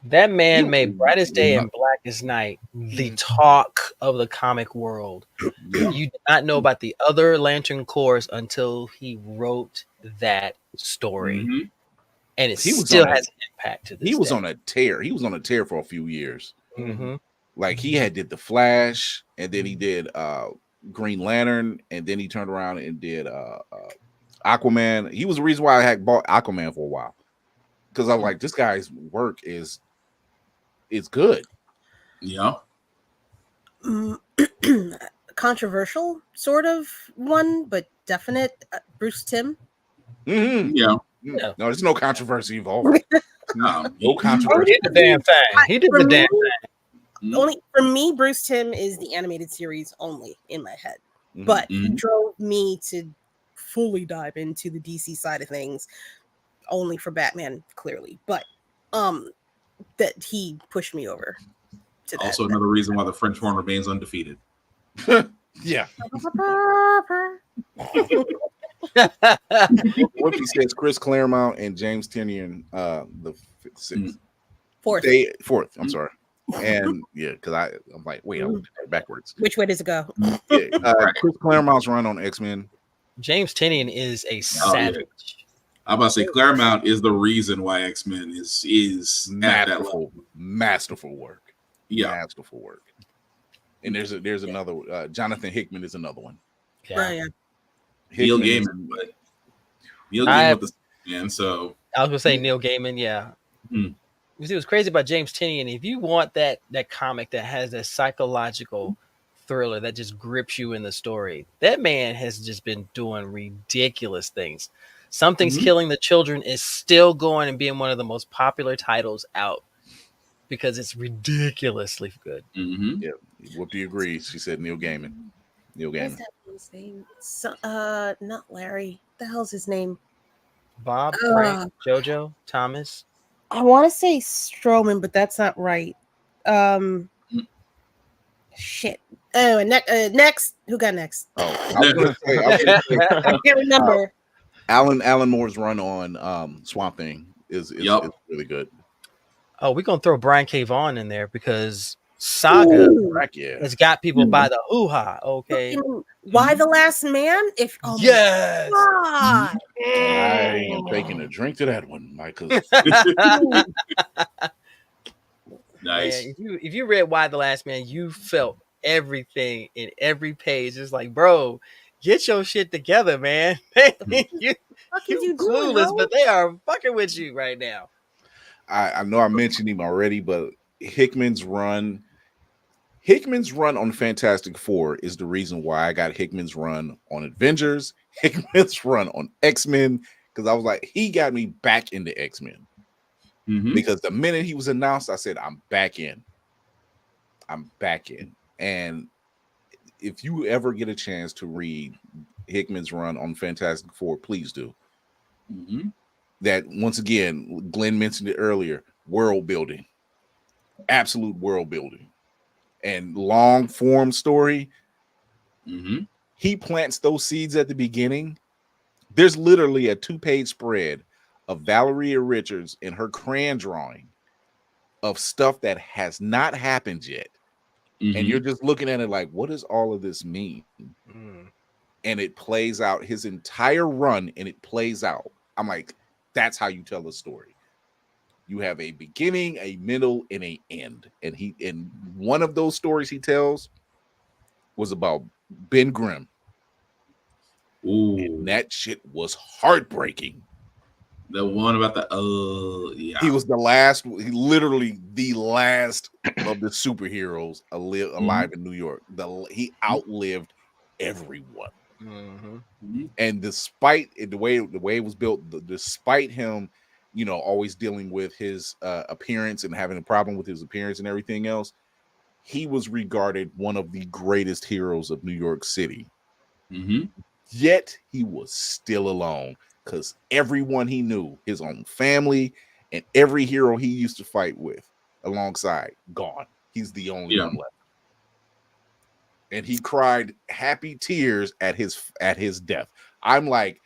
That man made Brightest Day and Blackest Night the talk of the comic world. You did not know about the other Lantern Corps until he wrote that story. And it still has an impact to this He was day. on a tear. He was on a tear for a few years. Like he did the Flash, and then he did Green Lantern, and then he turned around and did Aquaman. He was the reason why I had bought Aquaman for a while, because I was like, this guy's work is good. Yeah. Controversial sort of one, but definite. Bruce Timm. Yeah. No, there's no controversy involved. No controversy. He did the damn thing. He did the damn thing. Only for me, Bruce Timm is the animated series only in my head. But he drove me to fully dive into the DC side of things only for Batman, clearly. But that he pushed me over to that. Also another reason why the French horn remains undefeated. Yeah. Whoopi says Chris Claremont and James Tynion, the fourth. I'm sorry. And yeah, because I'm like, wait, I looked at that backwards. Which way does it go? Chris Claremont's run on X-Men. James Tynion is a savage. I'm about to say Claremont is the reason why X-Men is masterful work. Yeah, masterful work. And there's another Jonathan Hickman is another one. Yeah. Neil Gaiman, but Neil Gaiman with the man. So I was gonna say Neil Gaiman, yeah. You see, what's crazy about James Tynion, if you want that comic that has that psychological thriller that just grips you in the story, that man has just been doing ridiculous things. Something's Killing the Children is still going and being one of the most popular titles out because it's ridiculously good. Yeah, Whoopi agrees. She said Neil Gaiman. What's that man's name? Not Larry. What the hell's his name? Bob, Frank, Jojo, Thomas. I want to say Strowman, but that's not right. Shit. Oh, next. Who got next? Oh, I can't remember. Alan Moore's run on Swamp Thing is really good. Oh, we're gonna throw Brian K. Vaughan in there because Saga has got people by the hoo-ha. Okay. Why the Last Man? Yes. God. I am taking a drink to that one, Michael. Nice. Man, if you read Why the Last Man, you felt everything in every page. It's like, bro, get your shit together, man. you clueless, but they are fucking with you right now. I know I mentioned him already, but Hickman's run on Fantastic Four is the reason why I got Hickman's run on Avengers, Hickman's run on X-Men, because I was like, he got me back into X-Men. Because the minute he was announced, I said, I'm back in. And if you ever get a chance to read Hickman's run on Fantastic Four, please do. That, once again, Glenn mentioned it earlier, world building. Absolute world building. And long form story. he plants those seeds at the beginning. There's literally a 2-page spread of Valeria Richards and her crayon drawing of stuff that has not happened yet. And you're just looking at it like, what does all of this mean? And it plays out his entire run, and it plays out. I'm like, that's how you tell a story. You have a beginning, a middle, and an end. And one of those stories he tells was about Ben Grimm. Ooh. And that shit was heartbreaking. The one about the He was the last, literally the last of the superheroes alive in New York. He outlived everyone. And despite the way it was built, despite him, you know, always dealing with his appearance and having a problem with his appearance and everything else, he was regarded one of the greatest heroes of New York City. Yet he was still alone, because everyone he knew, his own family and every hero he used to fight with alongside, gone. He's the only one left. And he cried happy tears at his death. I'm like,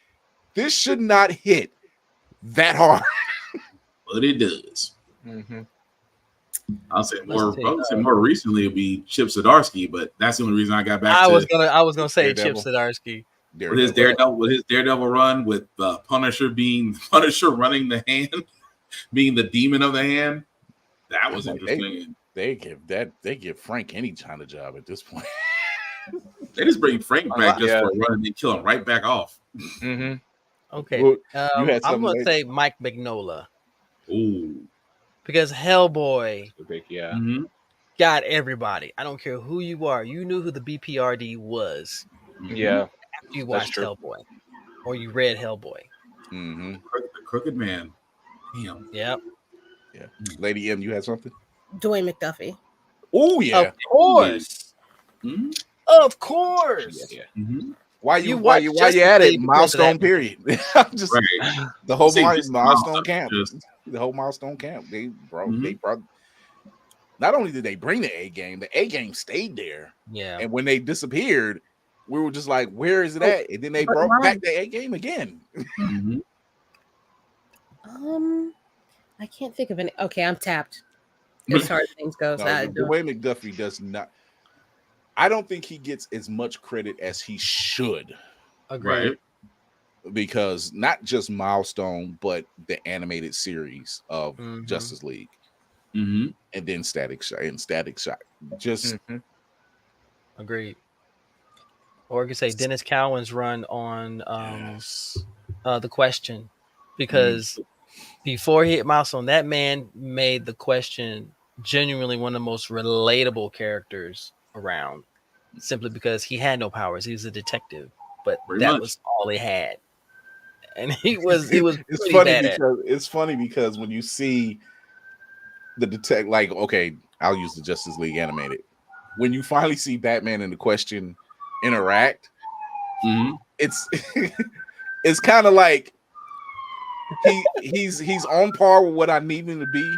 this should not hit that hard. But it does. I'll say more recently it'd be Chip Zdarsky, but that's the only reason I got back. I was gonna say Chip Zdarsky. With his Daredevil run, with Punisher running the hand, being the demon of the hand. That was interesting. They give Frank any kind of job at this point. They just bring Frank back just for a run and then kill him right back off. Okay. Well, I'm going to say Mike Mignola. Ooh. Because Hellboy got everybody. I don't care who you are. You knew who the BPRD was. Yeah. After you watched Hellboy. Or you read Hellboy. The Crooked Man. Damn. Yep. Yeah. Lady M, you had something? Dwayne McDuffie. Oh, yeah. Of course. Of course. Why you at it? Milestone period. Just the whole milestone camp. The whole milestone camp. They brought. Not only did they bring the A game stayed there. Yeah. And when they disappeared, we were just like, "Where is it at?" And then they brought back the A game again. I can't think of any. Okay, I'm tapped. As far as things goes, Dwayne McDuffie does not. I don't think he gets as much credit as he should. Agreed. Right? Because not just Milestone, but the animated series of Justice League, and then Static Shock. Just agreed. Or you could say Dennis Cowan's run on The Question, because before he hit Milestone, that man made The Question genuinely one of the most relatable characters around, simply because he had no powers. He was a detective, but that was all he had, and it's funny because when you see the detective, like, okay, I'll use the Justice League animated. When you finally see Batman and The Question interact, it's it's kind of like he's on par with what I need him to be.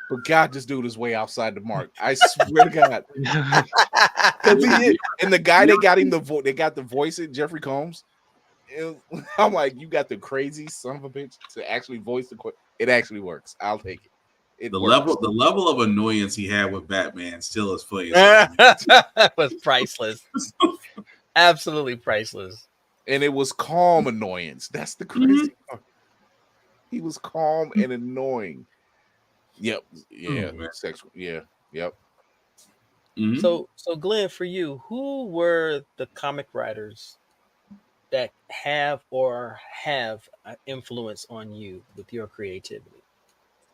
But God, this dude is way outside the mark. I swear to God. And the guy they got him they got the voice in Jeffrey Combs. I'm like, you got the crazy son of a bitch to actually voice the question. It actually works. I'll take it. The level of annoyance he had with Batman still is funny. Was priceless. Absolutely priceless. And it was calm annoyance. That's the crazy part. He was calm and annoying. Yep. Yeah. Sexual. Yeah. Yep. So Glenn, for you, who were the comic writers that have influence on you with your creativity?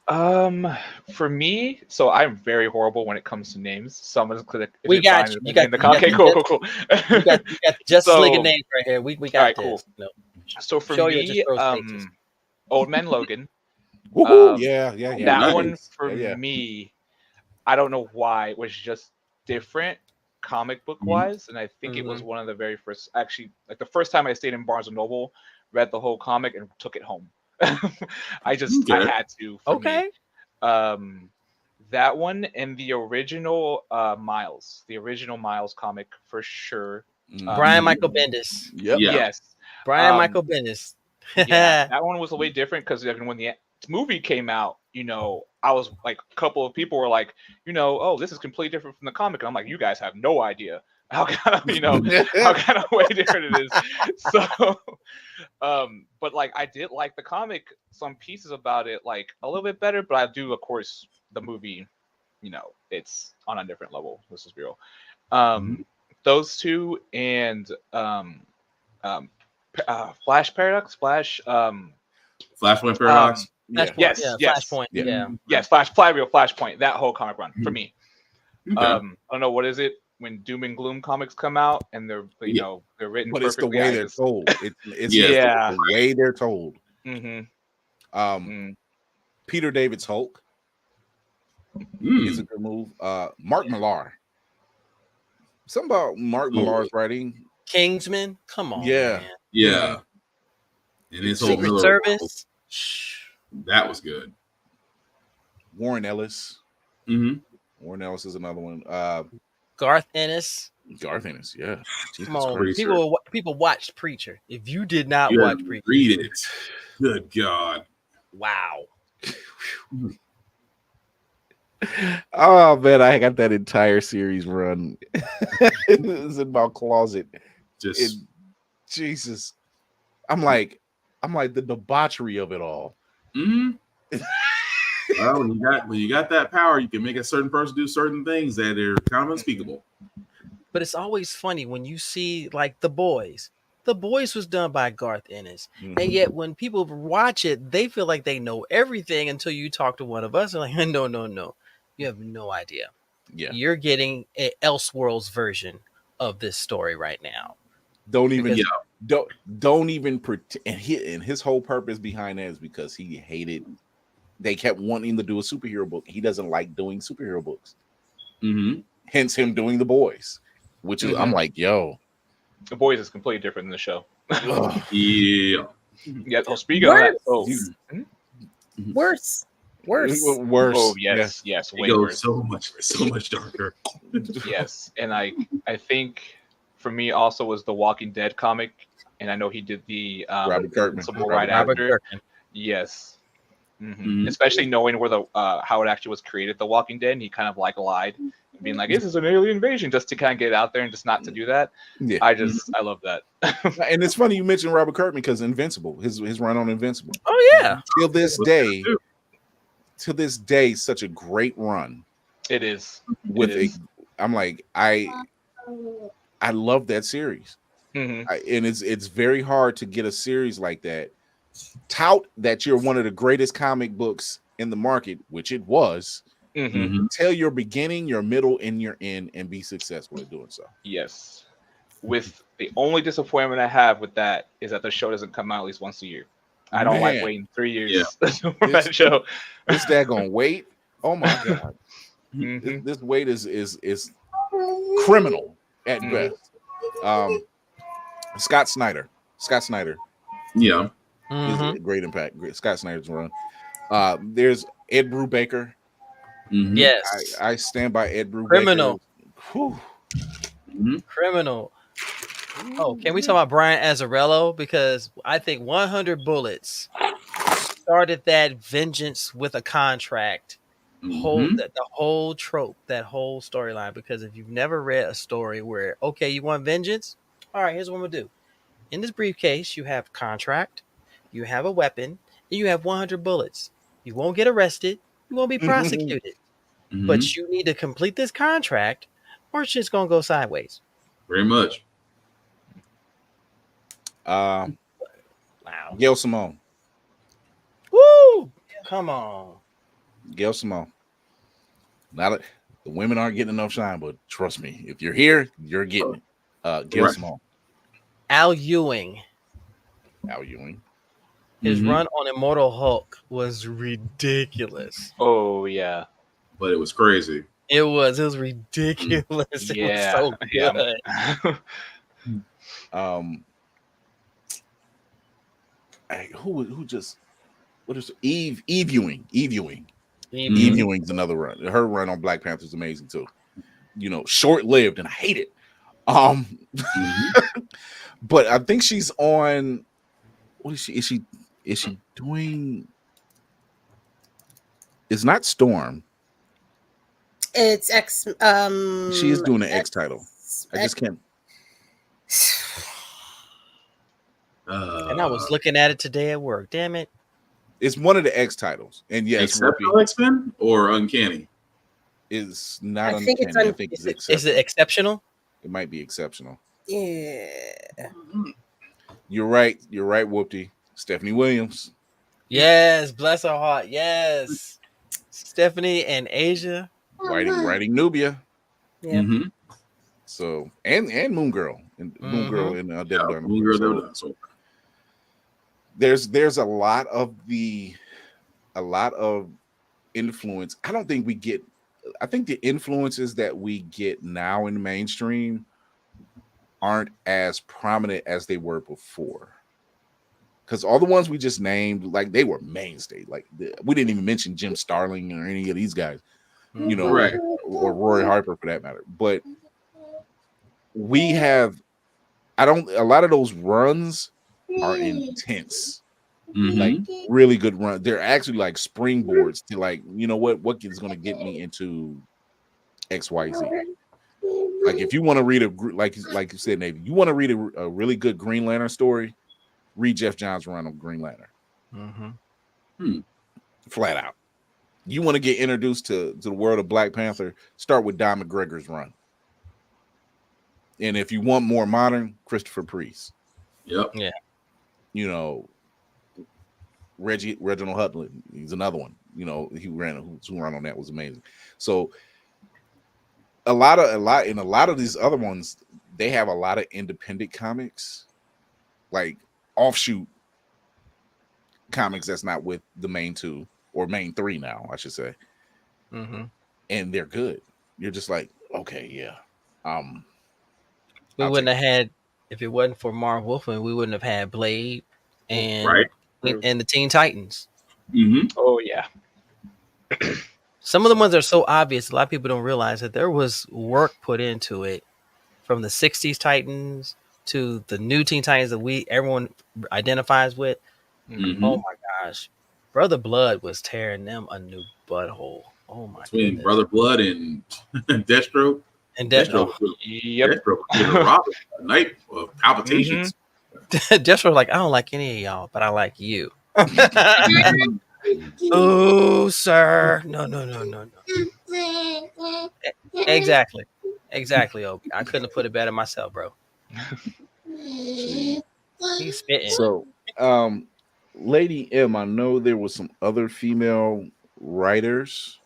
For me, so I'm very horrible when it comes to names. Someone's click. We got you. Okay, cool. You got Justice League of names right here. We got all right, this. cool. No. So for me, Old Man Logan. Yeah. That one for me, I don't know why, it was just different comic book wise, and I think it was one of the very first. Actually, like the first time I stayed in Barnes and Noble, read the whole comic and took it home. I had to. Okay. Me. That one and the original Miles comic for sure. Brian Michael Bendis. Yep. Yes. Brian Michael Bendis. Yeah, that one was a way different because when the movie came out, I was like, a couple of people were like, oh, this is completely different from the comic, and I'm like, you guys have no idea how kind of way different it is. So, but like, I did like the comic, some pieces about it like a little bit better, but I do, of course, the movie, it's on a different level. This is real. Those two and Flash Paradox, Flashpoint Paradox. Yes. Flashpoint. Yeah. Yes, Flashpoint. That whole comic run for me. Okay. I don't know, what is it when Doom and Gloom comics come out and they're they're written, but it's the perfectly. way they're told. It's Yeah. the way they're told. Mm-hmm. Peter David's Hulk is a good move. Mark Millar. Something about Mark Millar's writing. Kingsman, come on. Yeah. Man. Yeah. And his whole Secret Miller Service. that was good. Warren Ellis. Mm-hmm. Warren Ellis is another one. Garth Ennis. Yeah. Jesus Come on, Christ. people watched Preacher. If you did not You watch had to Preacher, read it. Good God. wow. Oh man, I got that entire series run. It's in my closet. Jesus. I'm like the debauchery of it all. Well, when you got that power, you can make a certain person do certain things that are kind of unspeakable. But it's always funny when you see like The Boys. The Boys was done by Garth Ennis. And yet when people watch it, they feel like they know everything until you talk to one of us and like, no. You have no idea. Yeah. You're getting an Elseworlds version of this story right now. Don't even pretend. And his whole purpose behind that is because he hated. They kept wanting to do a superhero book. He doesn't like doing superhero books. Hence him doing The Boys, which is I'm like, yo, The Boys is completely different than the show. Yeah. Yeah. Oh, speaking of that, Worse. Oh yes. Way worse. So much darker. Yes, and I think for me also was the Walking Dead comic, and I know he did the Robert Kirkman right after. Yes. Especially knowing where the how it actually was created, The Walking Dead, and he kind of like lied, being like, "This is an alien invasion," just to kind of get it out there and just not to do that. Yeah, I love that. And it's funny you mentioned Robert Kirkman because Invincible, his run on Invincible. Oh yeah, till this day, such a great run. It is. I'm like I love that series, and it's very hard to get a series like that. Tout that you're one of the greatest comic books in the market, which it was. Tell your beginning, your middle, and your end, and be successful at doing so. Yes. With the only disappointment I have with that is that the show doesn't come out at least once a year. I don't like waiting 3 years for that show. This daggone wait. Oh my god. This wait is criminal at best. Scott Snyder. Yeah. Is a great impact. Scott Snyder's run. There's Ed Brubaker. Yes. I stand by Ed Brubaker. Criminal. Oh, can we talk about Brian Azzarello? Because I think 100 Bullets started that vengeance with a contract. The whole trope, that whole storyline. Because if you've never read a story where, okay, you want vengeance? All right, here's what I'm going to do. In this briefcase, you have contract, you have a weapon, and you have 100 bullets. You won't get arrested. You won't be prosecuted. But you need to complete this contract or it's just going to go sideways. Very much. Wow. Gail Simone. Woo! Come on. Gail Simone. The women aren't getting enough shine, but trust me, if you're here, you're getting it. Gail Simone. Al Ewing. His run on Immortal Hulk was ridiculous. Oh yeah. But it was crazy. It was ridiculous. Yeah. It was so good. What is Eve Ewing? Eve Ewing's another run. Her run on Black Panther is amazing too. Short-lived, and I hate it. But I think she's on. What is she? Is she doing? It's not Storm. It's X. She is doing an X title. I just can't. And I was looking at it today at work. Damn it! It's one of the X titles, and yes, Exceptional X-Men or Uncanny? Is not. I think Uncanny. it's. I think it's Is exceptional. it exceptional? It might be exceptional. Yeah. You're right. You're right, Whoopty. Stephanie Williams. Yes, bless her heart. Yes, Stephanie and Asia Writing Nubia. Yeah. So and Moon Girl and Moon Girl and Devil Dynamo. Moon Girl, So Devil Dynamo. there's a lot of influence. I don't think we get. I think the influences that we get now in the mainstream aren't as prominent as they were before. Because all the ones we just named, like they were mainstay. Like we didn't even mention Jim Starling or any of these guys, you know, Right. or Roy Harper for that matter. But we have, a lot of those runs are intense, like really good run. They're actually like springboards to like, you know what is going to get me into XYZ. Like if you want to read like you said, Navy, you want to read a really good Green Lantern story, read Jeff Johns' run on Green Lantern. Flat out. You want to get introduced to the world of Black Panther, start with Don McGregor's run. And if you want more modern, Christopher Priest. Yep. Yeah. You know, Reginald Hudlin, he's another one. You know, who ran on that was amazing. So a lot of these other ones, they have a lot of independent comics, like offshoot comics that's not with the main two or main three now, I should say. And they're good. You're just like, okay, yeah. We wouldn't have had, if it wasn't for Marv Wolfman, we wouldn't have had Blade and the Teen Titans. Oh yeah. Some of the ones are so obvious. A lot of people don't realize that there was work put into it, from the '60s Titans to the new Teen Titans that everyone identifies with. Oh my gosh, Brother Blood was tearing them a new butthole. Oh my Between Brother Blood and Deathstroke. And Deathstroke. Yep. Deathstroke was a Robin, a night of palpitations. Deathstroke like, I don't like any of y'all, but I like you. Oh, sir. No. Exactly, Obi. I couldn't have put it better myself, bro. He's spitting. So, Lady M, I know there was some other female writers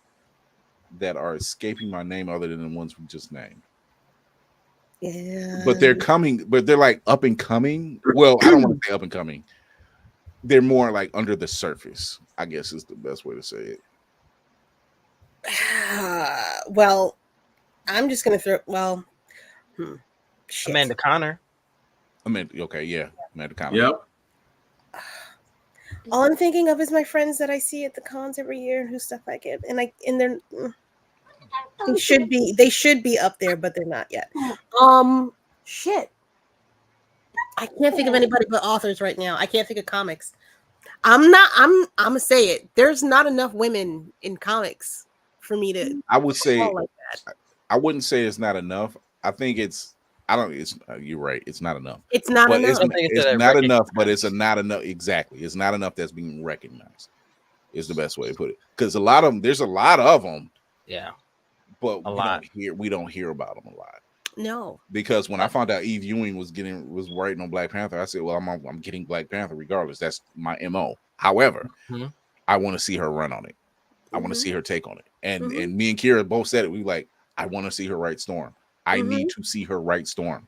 that are escaping my name other than the ones we just named. Yeah. But they're coming, but they're like up and coming. Well, I don't want to say up and coming. They're more like under the surface, I guess is the best way to say it. Well, I'm just gonna throw. Well, Amanda Connor. Okay, yeah, Amanda Connor. Yep. All I'm thinking of is my friends that I see at the cons every year, whose stuff I get, and they're they should be up there, but they're not yet. Shit. I can't think of anybody but authors right now. I can't think of comics. I'm gonna say it. There's not enough women in comics for me to. I would say like that. I wouldn't say it's not enough. I think it's. I don't. It's. You're right. It's not enough. It's not but enough. It's not enough. But it's not enough. Exactly. It's not enough that's being recognized. Is the best way to put it. Because a lot of them. There's a lot of them. Yeah. But we don't hear about them a lot. No. Because when I found out Eve Ewing was writing on Black Panther, I said, "Well, I'm getting Black Panther regardless. That's my MO." However, I want to see her run on it. I want to see her take on it. And me and Kira both said it. We were like, I want to see her write Storm. I need to see her write Storm.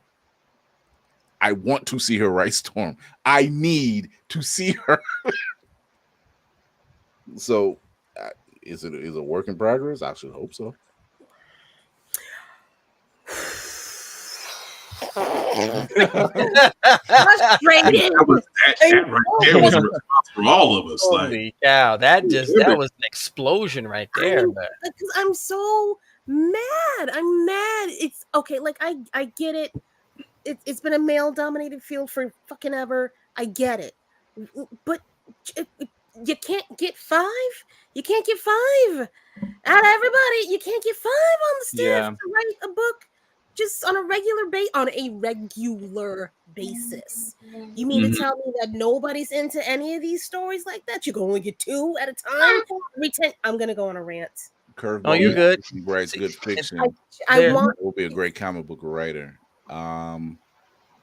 I want to see her write Storm. I need to see her. So, is it a work in progress? I should hope so. Frustrated. That right there was a response from all of us. Holy cow, that was an explosion right there. Because I'm so mad. I'm mad. It's okay. Like I get it. It's been a male dominated field for fucking ever. I get it, but you can't get 5. You can't get 5 out of everybody. You can't get 5 on the staff to write a book just on a regular basis. You mean to tell me that nobody's into any of these stories like that? You can only get 2 at a time. I'm gonna go on a rant. Curveball. Oh, you're good. He writes good fiction. I want. Will be a great comic book writer.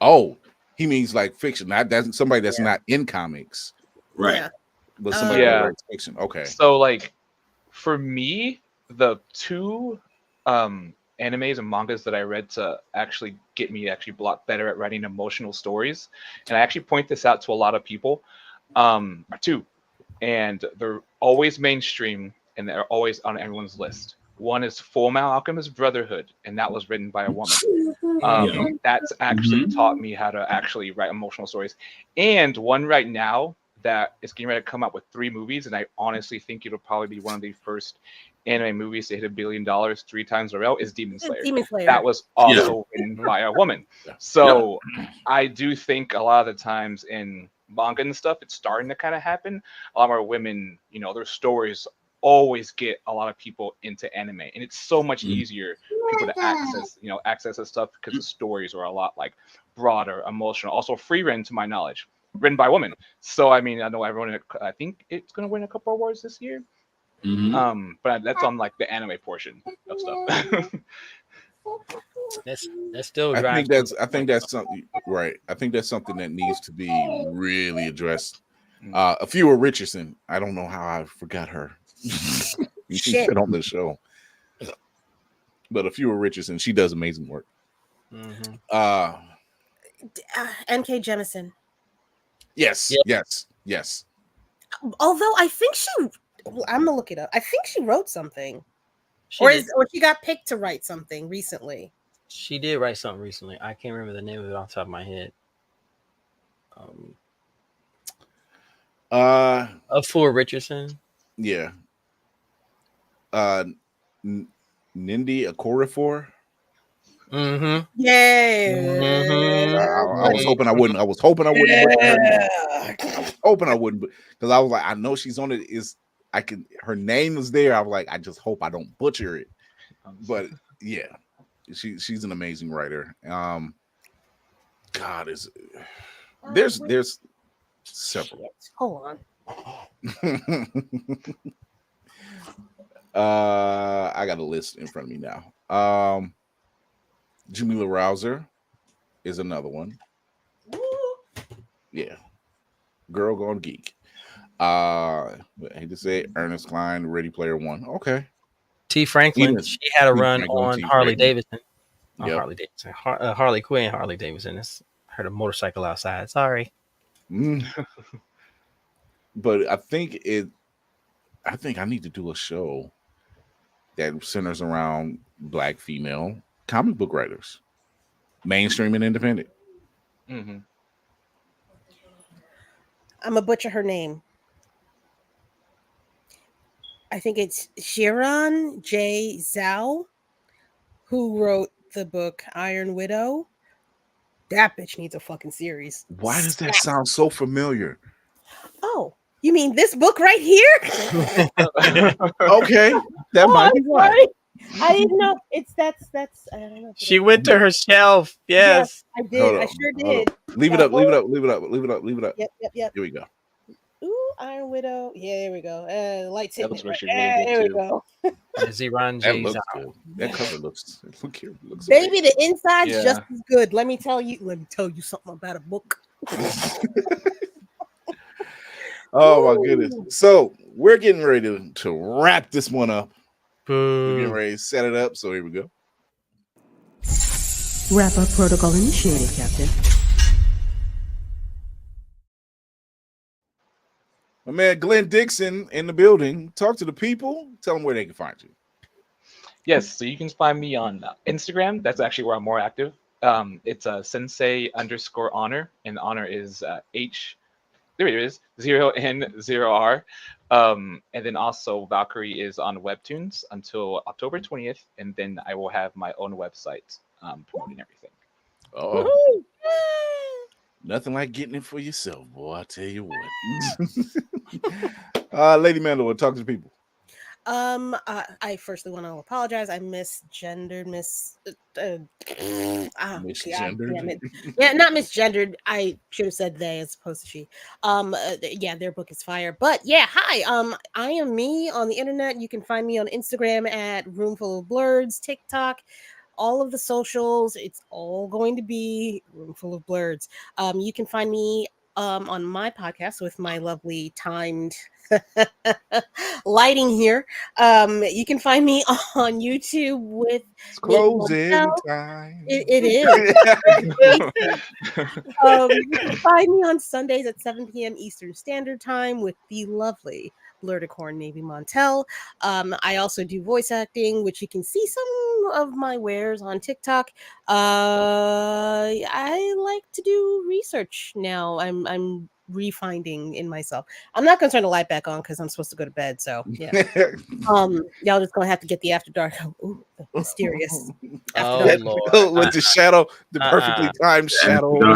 Oh, he means like fiction. That's somebody that's not in comics, right? Yeah. But somebody that writes fiction. Okay. So like, for me, the 2 animes and mangas that I read to actually get me a lot better at writing emotional stories, and I actually point this out to a lot of people, are 2, and they're always mainstream and they're always on everyone's list. One is Full Metal Alchemist Brotherhood, and that was written by a woman. That's actually taught me how to actually write emotional stories. And one right now that is getting ready to come out with 3 movies, and I honestly think it'll probably be one of the first anime movies to hit $1 billion 3 times in a row, is Demon Slayer. That was also written by a woman. So I do think a lot of the times in manga and stuff, it's starting to kind of happen. A lot more women, their stories always get a lot of people into anime, and it's so much easier for people to access this stuff because the stories are a lot like broader, emotional, also free written to my knowledge, written by women. So I mean, I know everyone, I think it's going to win a couple awards this year. But that's on like the anime portion of stuff. That's still. I think that's something, right? I think that's something that needs to be really addressed. Afua Richardson. I don't know how I forgot her. She's been on the show, but Afua Richardson, she does amazing work. N.K. Jemisin. Yes. Although I think I'm gonna look it up. I think she wrote something, or she got picked to write something recently. She did write something recently. I can't remember the name of it off the top of my head. Afua Richardson. Yeah. Nindi Okorafor. Yeah. I was hoping I wouldn't. I was hoping I wouldn't, because I was like, I know she's on it. Her name is there. I was like, I just hope I don't butcher it. But yeah, she's an amazing writer. There's several. Hold on. I got a list in front of me now. Jamila Rouser is another one. Yeah. Girl Gone Geek. I hate to say it, Ernest Cline, Ready Player One. Okay. T. Franklin. She had a run on Harley Davidson. Harley Davidson. Harley Quinn, Harley Davidson. It's heard a motorcycle outside. Sorry. But I think I need to do a show that centers around Black female comic book writers, mainstream and independent. I'm gonna butcher her name. I think it's Shiran J. Zhao, who wrote the book Iron Widow. That bitch needs a fucking series. Why does that sound so familiar? Oh, you mean this book right here? Okay, that might be why. I didn't know. That's. I don't know. She went to her shelf. Yes, I did. I sure did. Leave it up. Yep. Here we go. Ooh, Iron Widow. Yeah, there we go. Lights hitting. That looks really there good we go. Ziran That looks good. That cover looks. Look here. Looks Baby, the inside's just as good. Let me tell you something about a book. Oh my goodness. So we're getting ready to wrap this one up. We're getting ready to set it up. So here we go. Wrap up protocol initiated, Captain. My man Glenn Dickson in the building. Talk to the people. Tell them where they can find you. Yes, so you can find me on Instagram. That's actually where I'm more active. It's sensei_honor, and honor is There it is, 0N0R. And then also Valkyrie is on Webtoons until October 20th, and then I will have my own website promoting everything. Oh, nothing like getting it for yourself, boy. I tell you what. Lady Mandel, talk to the people. I firstly want to apologize. I misgendered, Misgendered. Yeah, not misgendered. I should have said they as opposed to she. Yeah, their book is fire. But yeah, hi. I am me on the internet. You can find me on Instagram at Roomful of Blerds, TikTok, all of the socials. It's all going to be Roomful of Blerds. You can find me on my podcast with my lovely timed lighting here. You can find me on YouTube with it's closing time. It is. You can find me on Sundays at 7 p.m. Eastern Standard Time with the lovely Blurticorn Navy Montel. I also do voice acting, which you can see some of my wares on TikTok. I like to do research now. I'm refinding in myself. I'm not gonna turn the light back on because I'm supposed to go to bed. So yeah. Y'all just gonna have to get the after dark. Ooh, mysterious. Oh After dark. Lord. With the shadow, the perfectly timed shadow. No.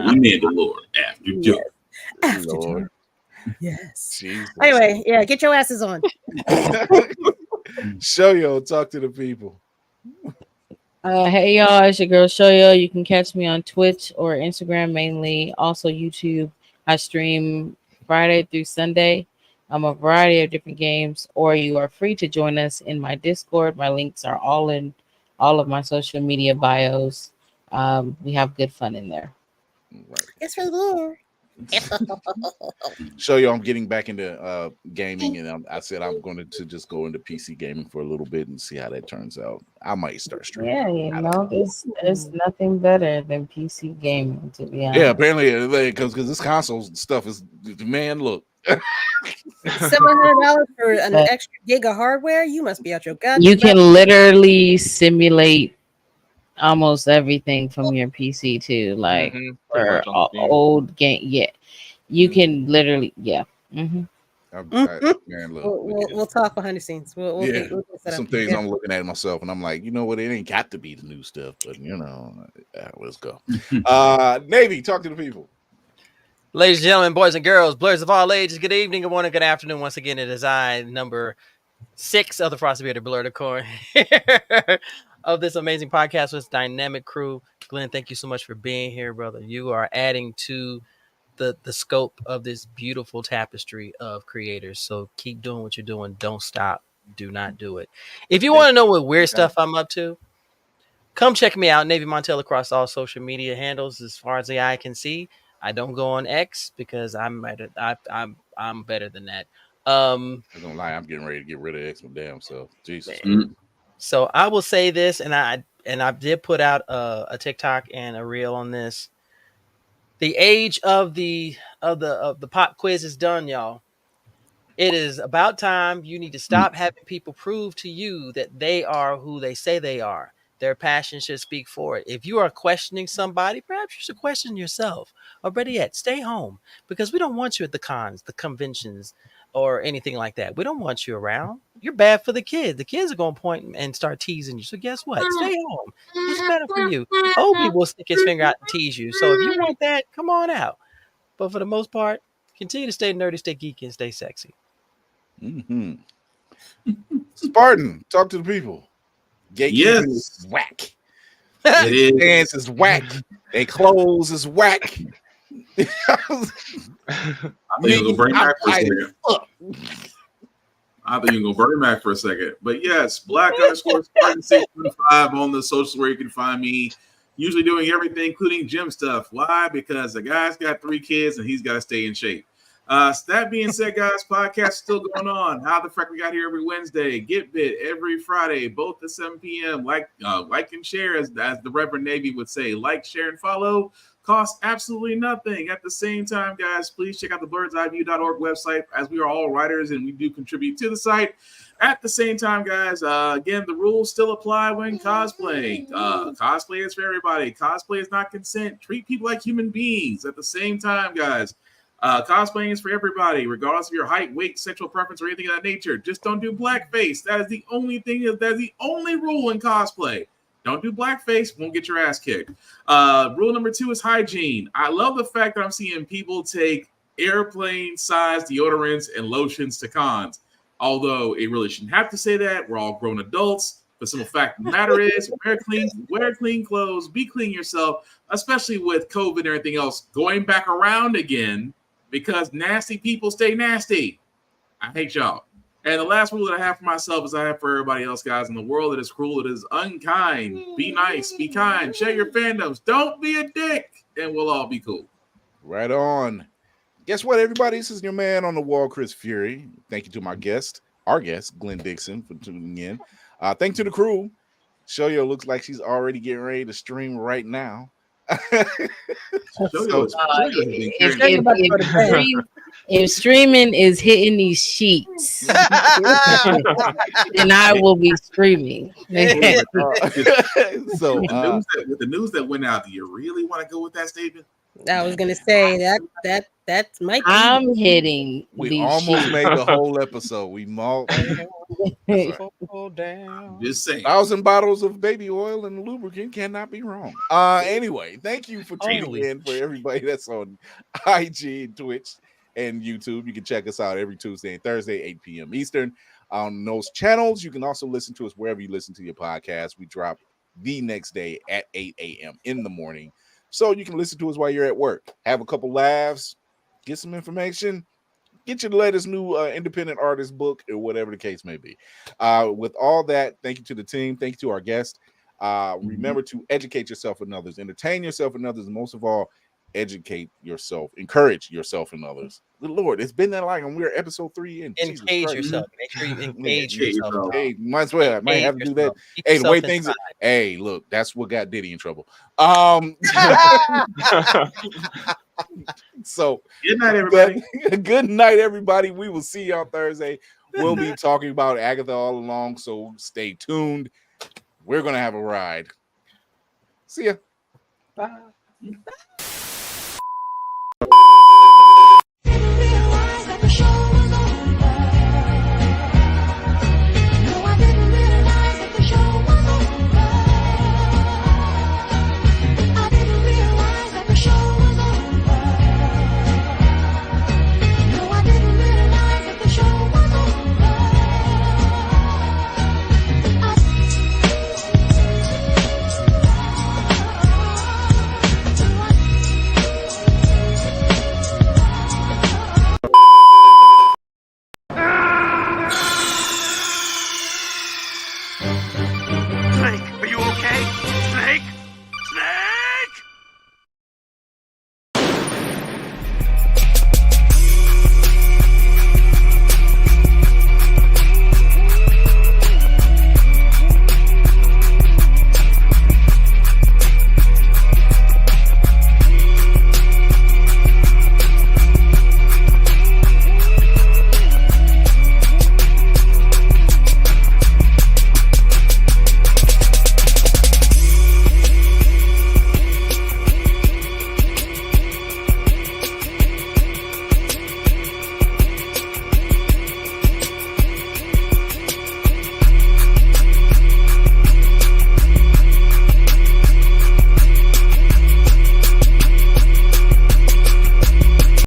You need the Lord after Yes. dark. After Lord. dark. Yes. Jesus. Anyway, yeah, get your asses on. Shoyo, talk to the people. Hey y'all, it's your girl Shoyo. You can catch me on Twitch or Instagram mainly. Also YouTube. I stream Friday through Sunday. A variety of different games, or you are free to join us in my Discord. My links are all in all of my social media bios. We have good fun in there. Right. It's for the Lord. Shoyo, I'm getting back into gaming, and I said I'm going to just go into PC gaming for a little bit and see how that turns out. I might start streaming. Yeah, you know, there's nothing better than PC gaming, to be honest. Yeah, apparently, because this console stuff is, man, look. $700 for an extra gig of hardware. You must be out your goddamn. You can literally simulate almost everything from your PC too, like for old game. Yeah, you can literally. Yeah. Man, look, We'll talk behind the scenes. We'll yeah, we'll set some up. things Yeah. I'm looking at myself, and I'm like, you know what? It ain't got to be the new stuff, but let's go. Navy, talk to the people. Ladies and gentlemen, boys and girls, blurs of all ages, good evening, good morning, good afternoon. Once again, it is I, number 6 of the Frosty Bearded Blurticorn of this amazing podcast with this dynamic crew. Glenn, thank you so much for being here, brother. You are adding to the scope of this beautiful tapestry of creators. So keep doing what you're doing. Don't stop. Do not do it. If you want to know what weird stuff I'm up to, come check me out, Navy Montel, across all social media handles as far as the eye can see. I don't go on X because I'm better than that. I'm gonna lie, I'm getting ready to get rid of X my damn self. Jesus. So I will say this, and I did put out a TikTok and a reel on this. The age of the pop quiz is done, y'all. It is about time. You need to stop having people prove to you that they are who they say they are. Their passion should speak for it. If you are questioning somebody, perhaps you should question yourself. Or better yet, stay home, because we don't want you at the cons, the conventions, or anything like that. We don't want you around. You're bad for the kids. The kids are going to point and start teasing you. So guess what? Stay home. It's better for you. Obi will stick his finger out and tease you. So if you want that, come on out. But for the most part, continue to stay nerdy, stay geeky, and stay sexy. Spartan, talk to the people. Gatekeeping is whack. It is. Dance is whack. They clothes is whack. I think you're gonna bring back for a second. I think you're gonna bring back for a second. But yes, Black_Spartan615 on the socials where you can find me. Usually doing everything, including gym stuff. Why? Because the guy's got 3 kids and he's got to stay in shape. That being said, guys, podcast is still going on. How the Freck we got here every Wednesday, Get Bit every Friday, both at 7 p.m. Like and share, as the Reverend Navy would say. Like, share, and follow. Costs absolutely nothing. At the same time, guys, please check out the blerdseyeview.org website, as we are all writers and we do contribute to the site. At the same time, guys, again, the rules still apply when cosplaying. Cosplay is for everybody. Cosplay is not consent. Treat people like human beings. At the same time, guys, cosplaying is for everybody, regardless of your height, weight, sexual preference, or anything of that nature. Just don't do blackface. That is the only thing. That is the only rule in cosplay. Don't do blackface. Won't get your ass kicked. Rule number 2 is hygiene. I love the fact that I'm seeing people take airplane-sized deodorants and lotions to cons. Although it really shouldn't have to say that. We're all grown adults. The simple fact of the matter is, wear clean clothes, be clean yourself, especially with COVID and everything else going back around again, because nasty people stay nasty. I hate y'all. And the last rule that I have for myself is I have for everybody else, guys, in the world that is cruel, it is unkind. Be nice, be kind, share your fandoms. Don't be a dick, and we'll all be cool. Right on. Guess what, everybody? This is your man on the wall, Chris Fury. Thank you to my guest, our guest, Glenn Dickson, for tuning in. Thank you to the crew. Shoyo looks like she's already getting ready to stream right now. If streaming is hitting these sheets, then I will be streaming. With the news that went out, do you really want to go with that statement? I was gonna say that might be. I'm hitting. We almost made the whole episode. We Just saying. 1,000 bottles of baby oil and lubricant cannot be wrong. Anyway, thank you for tuning in. For everybody that's on IG and Twitch and YouTube, you can check us out every Tuesday and Thursday, 8 p.m. Eastern on those channels. You can also listen to us wherever you listen to your podcast. We drop the next day at 8 a.m. in the morning. So you can listen to us while you're at work, have a couple laughs, get some information, get your latest new independent artist book or whatever the case may be. With all that, thank you to the team. Thank you to our guest. Remember to educate yourself and others, entertain yourself and others, and most of all, educate yourself, encourage yourself and others. Good Lord, it's been that long, and we're episode 3 in. Engage yourself. Make sure you engage yourself. Hey, might as well. I might have to do that. Keep Hey, the way yourself things. inside. Hey, look, that's what got Diddy in trouble. So good night, everybody. Good night, everybody. We will see you on Thursday. We'll be talking about Agatha all along, so stay tuned. We're gonna have a ride. See ya. Bye.